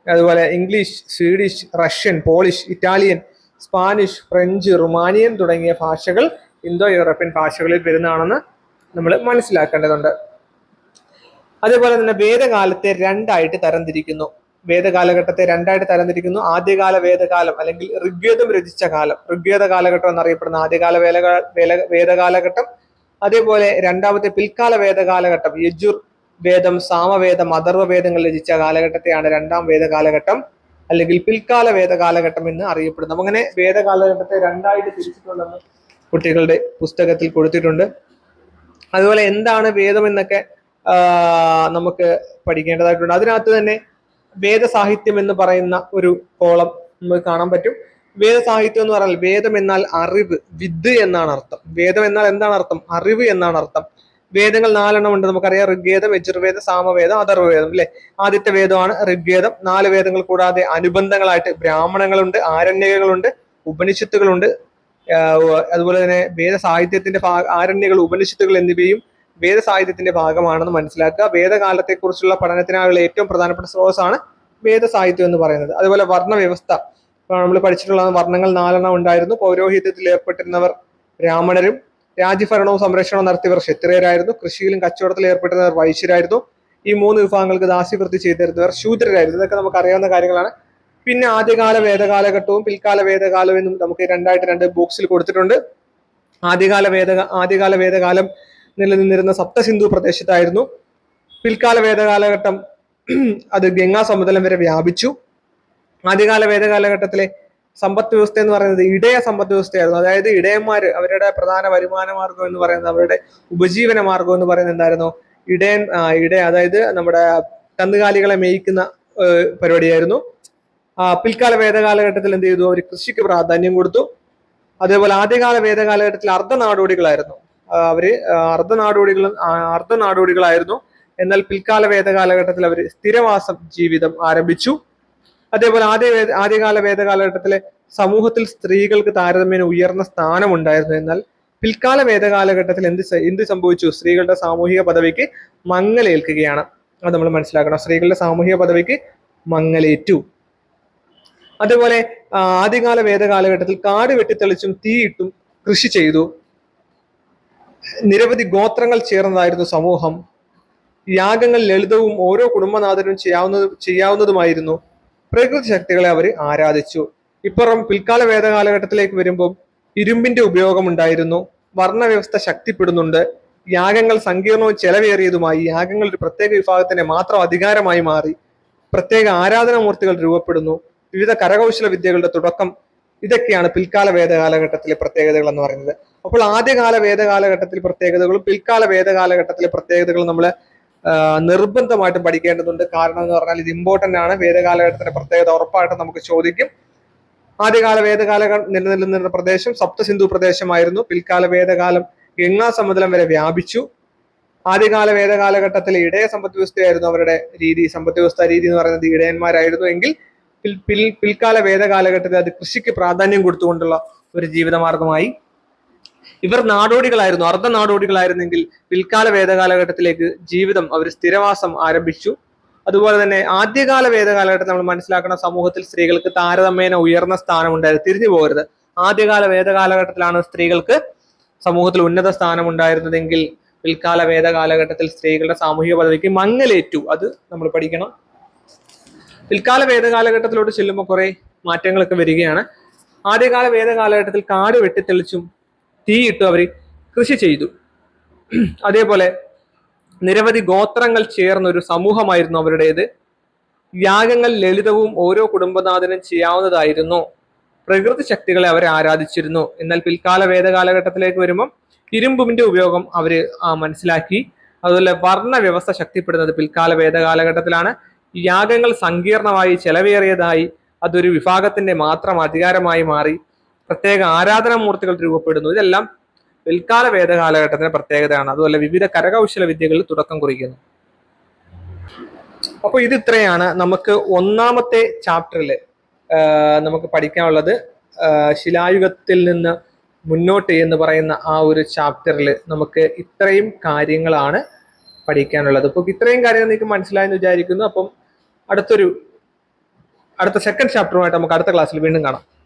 അതുപോലെ English, Swedish, Russian, polish, Italian, Spanish, French, Romanian തുടങ്ങിയ ഭാഷകൾ ഇന്തോ യൂറോപ്യൻ ഭാഷകളിൽ വരുന്നതാണെന്ന് നമ്മൾ മനസ്സിലാക്കേണ്ടതുണ്ട്. അതേപോലെ തന്നെ വേദകാലത്തെ രണ്ടായിട്ട് തരംതിരിക്കുന്നു. വേദകാലഘട്ടത്തെ രണ്ടായിട്ട് തരംതിരിക്കുന്നു. ആദ്യകാല വേദകാലം അല്ലെങ്കിൽ ഋഗ്വേദം രചിച്ച കാലം, ഋഗ്വേദ കാലഘട്ടം എന്നറിയപ്പെടുന്ന ആദ്യകാല വേദകാലഘട്ടം. അതേപോലെ രണ്ടാമത്തെ പിൽക്കാല വേദകാലഘട്ടം, യജുർ വേദം, സാമവേദം, അഥർവ വേദങ്ങൾ രചിച്ച കാലഘട്ടത്തെയാണ് രണ്ടാം വേദകാലഘട്ടം അല്ലെങ്കിൽ പിൽക്കാല വേദകാലഘട്ടം എന്ന് അറിയപ്പെടുന്നു. അങ്ങനെ വേദകാലഘട്ടത്തെ രണ്ടായിട്ട് തിരിച്ചിട്ടുണ്ടെന്ന് കുട്ടികളുടെ പുസ്തകത്തിൽ കൊടുത്തിട്ടുണ്ട്. അതുപോലെ എന്താണ് വേദം എന്നൊക്കെ നമുക്ക് പഠിക്കേണ്ടതായിട്ടുണ്ട്. അതിനകത്ത് തന്നെ വേദസാഹിത്യം എന്ന് പറയുന്ന ഒരു കോളം നമുക്ക് കാണാൻ പറ്റും. വേദസാഹിത്യം എന്ന് പറഞ്ഞാൽ വേദം എന്നാൽ അറിവ്, വിദ് എന്നാണ് അർത്ഥം. വേദം എന്നാൽ എന്താണ് അർത്ഥം? അറിവ് എന്നാണ് അർത്ഥം. വേദങ്ങൾ 4 ഉണ്ട്, നമുക്കറിയാം. ഋഗ്വേദം, യജുർവേദം, സാമവേദം, അഥർവവേദം അല്ലെ. ആദ്യത്തെ വേദമാണ് ഋഗ്വേദം. 4 വേദങ്ങൾ കൂടാതെ അനുബന്ധങ്ങളായിട്ട് ബ്രാഹ്മണങ്ങളുണ്ട്, ആരണ്യകങ്ങളുണ്ട്, ഉപനിഷത്തുകളുണ്ട്. അതുപോലെ തന്നെ വേദസാഹിത്യത്തിന്റെ ആരണ്യകൾ, ഉപനിഷത്തുകൾ എന്നിവയും വേദസാഹിത്യത്തിന്റെ ഭാഗമാണെന്ന് മനസ്സിലാക്കുക. വേദകാലത്തെക്കുറിച്ചുള്ള പഠനത്തിനായുള്ള ഏറ്റവും പ്രധാനപ്പെട്ട സ്രോതസ്സാണ് വേദസാഹിത്യം എന്ന് പറയുന്നത്. അതുപോലെ വർണ്ണവ്യവസ്ഥ നമ്മൾ പഠിച്ചിട്ടുള്ള വർണ്ണങ്ങൾ 4 ഉണ്ടായിരുന്നു. പൗരോഹിത്യത്തിൽ ഏർപ്പെട്ടിരുന്നവർ ബ്രാഹ്മണരും, രാജ്യഭരണവും സംരക്ഷണവും നടത്തിയവർ ക്ഷത്രിയരായിരുന്നു, കൃഷിയിലും കച്ചവടത്തിൽ ഏർപ്പെട്ടിരുന്നവർ വൈശ്യരായിരുന്നു, ഈ 3 വിഭാഗങ്ങൾക്ക് ദാസ്യവൃത്തി ചെയ്തിരുന്നവർ ശൂദ്രരായിരുന്നു. ഇതൊക്കെ നമുക്ക് അറിയാവുന്ന കാര്യങ്ങളാണ്. പിന്നെ ആദ്യകാല വേദകാലഘട്ടവും പിൽക്കാല വേദകാലവും എന്നും നമുക്ക് 2 ബോക്സിൽ കൊടുത്തിട്ടുണ്ട്. ആദ്യകാല വേദകാലം നിലനിന്നിരുന്ന സപ്തസിന്ധു പ്രദേശത്തായിരുന്നു. പിൽക്കാല വേദകാലഘട്ടം അത് ഗംഗാ സമതലം വരെ വ്യാപിച്ചു. ആദ്യകാല വേദകാലഘട്ടത്തിലെ സമ്പദ് വ്യവസ്ഥ എന്ന് പറയുന്നത് ഇടയ സമ്പദ് വ്യവസ്ഥയായിരുന്നു. അതായത് ഇടയന്മാര് അവരുടെ പ്രധാന വരുമാന മാർഗം എന്ന് പറയുന്നത്, അവരുടെ ഉപജീവന മാർഗം എന്ന് പറയുന്നത് എന്തായിരുന്നു? ഇടയ അതായത് നമ്മുടെ കന്നുകാലികളെ മേയിക്കുന്ന പരിപാടിയായിരുന്നു. പിൽക്കാല വേദകാലഘട്ടത്തിൽ എന്ത് ചെയ്തു? അവർ കൃഷിക്ക് പ്രാധാന്യം കൊടുത്തു. അതേപോലെ ആദ്യകാല വേദകാലഘട്ടത്തിൽ അർദ്ധനാടോടികളായിരുന്നു. അവര് അർദ്ധനാടോടികളായിരുന്നു. എന്നാൽ പിൽക്കാല വേദകാലഘട്ടത്തിൽ അവർ സ്ഥിരവാസം ജീവിതം ആരംഭിച്ചു. അതേപോലെ ആദ്യകാല വേദകാലഘട്ടത്തിലെ സമൂഹത്തിൽ സ്ത്രീകൾക്ക് താരതമ്യേന ഉയർന്ന സ്ഥാനമുണ്ടായിരുന്നു. എന്നാൽ പിൽക്കാല വേദകാലഘട്ടത്തിൽ എന്ത് സംഭവിച്ചു? സ്ത്രീകളുടെ സാമൂഹിക പദവിക്ക് മങ്ങലേൽക്കുകയാണ്. അത് നമ്മൾ മനസ്സിലാക്കണം. സ്ത്രീകളുടെ സാമൂഹിക പദവിക്ക് മങ്ങലേറ്റു. അതേപോലെ ആദ്യകാല വേദകാലഘട്ടത്തിൽ കാട് വെട്ടിത്തെളിച്ചും തീയിട്ടും കൃഷി ചെയ്തു. നിരവധി ഗോത്രങ്ങൾ ചേർന്നതായിരുന്നു സമൂഹം. യാഗങ്ങൾ ലളിതവും ഓരോ കുടുംബനാഥനും ചെയ്യാവുന്നതുമായിരുന്നു. പ്രകൃതി ശക്തികളെ അവർ ആരാധിച്ചു. ഇപ്പുറം പിൽക്കാല വേദകാലഘട്ടത്തിലേക്ക് വരുമ്പോൾ ഇരുമ്പിന്റെ ഉപയോഗം ഉണ്ടായിരുന്നു. വർണ്ണവ്യവസ്ഥ ശക്തിപ്പെടുന്നുണ്ട്. യാഗങ്ങൾ സങ്കീർണവും ചെലവേറിയതുമായി, യാഗങ്ങൾ ഒരു പ്രത്യേക വിഭാഗത്തിന്റെ മാത്രം അധികാരമായി മാറി, പ്രത്യേക ആരാധനാമൂർത്തികൾ രൂപപ്പെടുന്നു, വിവിധ കരകൗശല വിദ്യകളുടെ തുടക്കം, ഇതൊക്കെയാണ് പിൽക്കാല വേദകാലഘട്ടത്തിലെ പ്രത്യേകതകൾ എന്ന് പറയുന്നത്. അപ്പോൾ ആദ്യകാല വേദകാലഘട്ടത്തിലെ പ്രത്യേകതകളും പിൽക്കാല വേദകാലഘട്ടത്തിലെ പ്രത്യേകതകളും നമ്മൾ നിർബന്ധമായിട്ടും പഠിക്കേണ്ടതുണ്ട്. കാരണം എന്ന് പറഞ്ഞാൽ ഇത് ഇമ്പോർട്ടന്റ് ആണ്. വേദകാലഘട്ടത്തിന്റെ പ്രത്യേകത ഉറപ്പായിട്ടും നമുക്ക് ചോദിക്കും. ആദ്യകാല വേദകാലം നിലനിന്നിരുന്ന പ്രദേശം സപ്തസിന്ധു പ്രദേശമായിരുന്നു. പിൽക്കാല വേദകാലം ഗംഗാ സമതലം വരെ വ്യാപിച്ചു. ആദ്യകാല വേദകാലഘട്ടത്തിലെ ഇടയ സമ്പദ് വ്യവസ്ഥയായിരുന്നു അവരുടെ രീതി. സമ്പദ് വ്യവസ്ഥ രീതി എന്ന് പറയുന്നത് ഇടയന്മാരായിരുന്നു. എങ്കിൽ പിൽക്കാല വേദകാലഘട്ടത്തിൽ അത് കൃഷിക്ക് പ്രാധാന്യം കൊടുത്തുകൊണ്ടുള്ള ഒരു ജീവിതമാർഗമായി. ഇവർ നാടോടികളായിരുന്നു, അർദ്ധ നാടോടികളായിരുന്നെങ്കിൽ പിൽക്കാല വേദകാലഘട്ടത്തിലേക്ക് ജീവിതം അവർ സ്ഥിരവാസം ആരംഭിച്ചു. അതുപോലെ തന്നെ ആദ്യകാല വേദകാലഘട്ടത്തിൽ നമ്മൾ മനസ്സിലാക്കുന്ന സമൂഹത്തിൽ സ്ത്രീകൾക്ക് താരതമ്യേന ഉയർന്ന സ്ഥാനം ഉണ്ടായിരുന്നു. തിരിഞ്ഞു പോകരുത്. ആദ്യകാല വേദകാലഘട്ടത്തിലാണ് സ്ത്രീകൾക്ക് സമൂഹത്തിൽ ഉന്നത സ്ഥാനം ഉണ്ടായിരുന്നതെങ്കിൽ പിൽക്കാല വേദകാലഘട്ടത്തിൽ സ്ത്രീകളുടെ സാമൂഹിക പദവിക്ക് മങ്ങലേറ്റു. അത് നമ്മൾ പഠിക്കണം. പിൽക്കാല വേദകാലഘട്ടത്തിലോട്ട് ചെല്ലുമ്പോൾ കുറെ മാറ്റങ്ങളൊക്കെ വരികയാണ്. ആദ്യകാല വേദകാലഘട്ടത്തിൽ കാട് വെട്ടിത്തെളിച്ചും തീയിട്ടു അവർ കൃഷി ചെയ്തു. അതേപോലെ നിരവധി ഗോത്രങ്ങൾ ചേർന്ന ഒരു സമൂഹമായിരുന്നു അവരുടേത്. യാഗങ്ങൾ ലളിതവും ഓരോ കുടുംബനാഥനും ചെയ്യാവുന്നതായിരുന്നു. പ്രകൃതി ശക്തികളെ അവരെ ആരാധിച്ചിരുന്നു. എന്നാൽ പിൽക്കാല വേദകാലഘട്ടത്തിലേക്ക് വരുമ്പം ഇരുമ്പിന്റെ ഉപയോഗം അവര് മനസ്സിലാക്കി. അതുപോലെ വർണ്ണ വ്യവസ്ഥ ശക്തിപ്പെടുന്നത് പിൽക്കാല വേദകാലഘട്ടത്തിലാണ്. യാഗങ്ങൾ സങ്കീർണമായി ചെലവേറിയതായി, അതൊരു വിഭാഗത്തിന്റെ മാത്രം അധികാരമായി മാറി, പ്രത്യേക ആരാധനാമൂർത്തികൾ രൂപപ്പെടുന്നു. ഇതെല്ലാം പിൽക്കാല വേദകാലഘട്ടത്തിന്റെ പ്രത്യേകതയാണ്. അതുപോലെ വിവിധ കരകൗശല വിദ്യകളിൽ തുടക്കം കുറിക്കുന്നു. അപ്പൊ ഇത് ഇത്രയാണ് നമുക്ക് ഒന്നാമത്തെ ചാപ്റ്ററിൽ നമുക്ക് പഠിക്കാനുള്ളത്. ശിലായുഗത്തിൽ നിന്ന് മുന്നോട്ട് എന്ന് പറയുന്ന ആ ഒരു ചാപ്റ്ററിൽ നമുക്ക് ഇത്രയും കാര്യങ്ങളാണ് പഠിക്കാനുള്ളത്. അപ്പൊ ഇത്രയും കാര്യങ്ങൾ നിങ്ങൾക്ക് മനസ്സിലായെന്ന് വിചാരിക്കുന്നു. അപ്പം അടുത്ത സെക്കൻഡ് ചാപ്റ്ററുമായിട്ട് നമുക്ക് അടുത്ത ക്ലാസ്സിൽ വീണ്ടും കാണാം.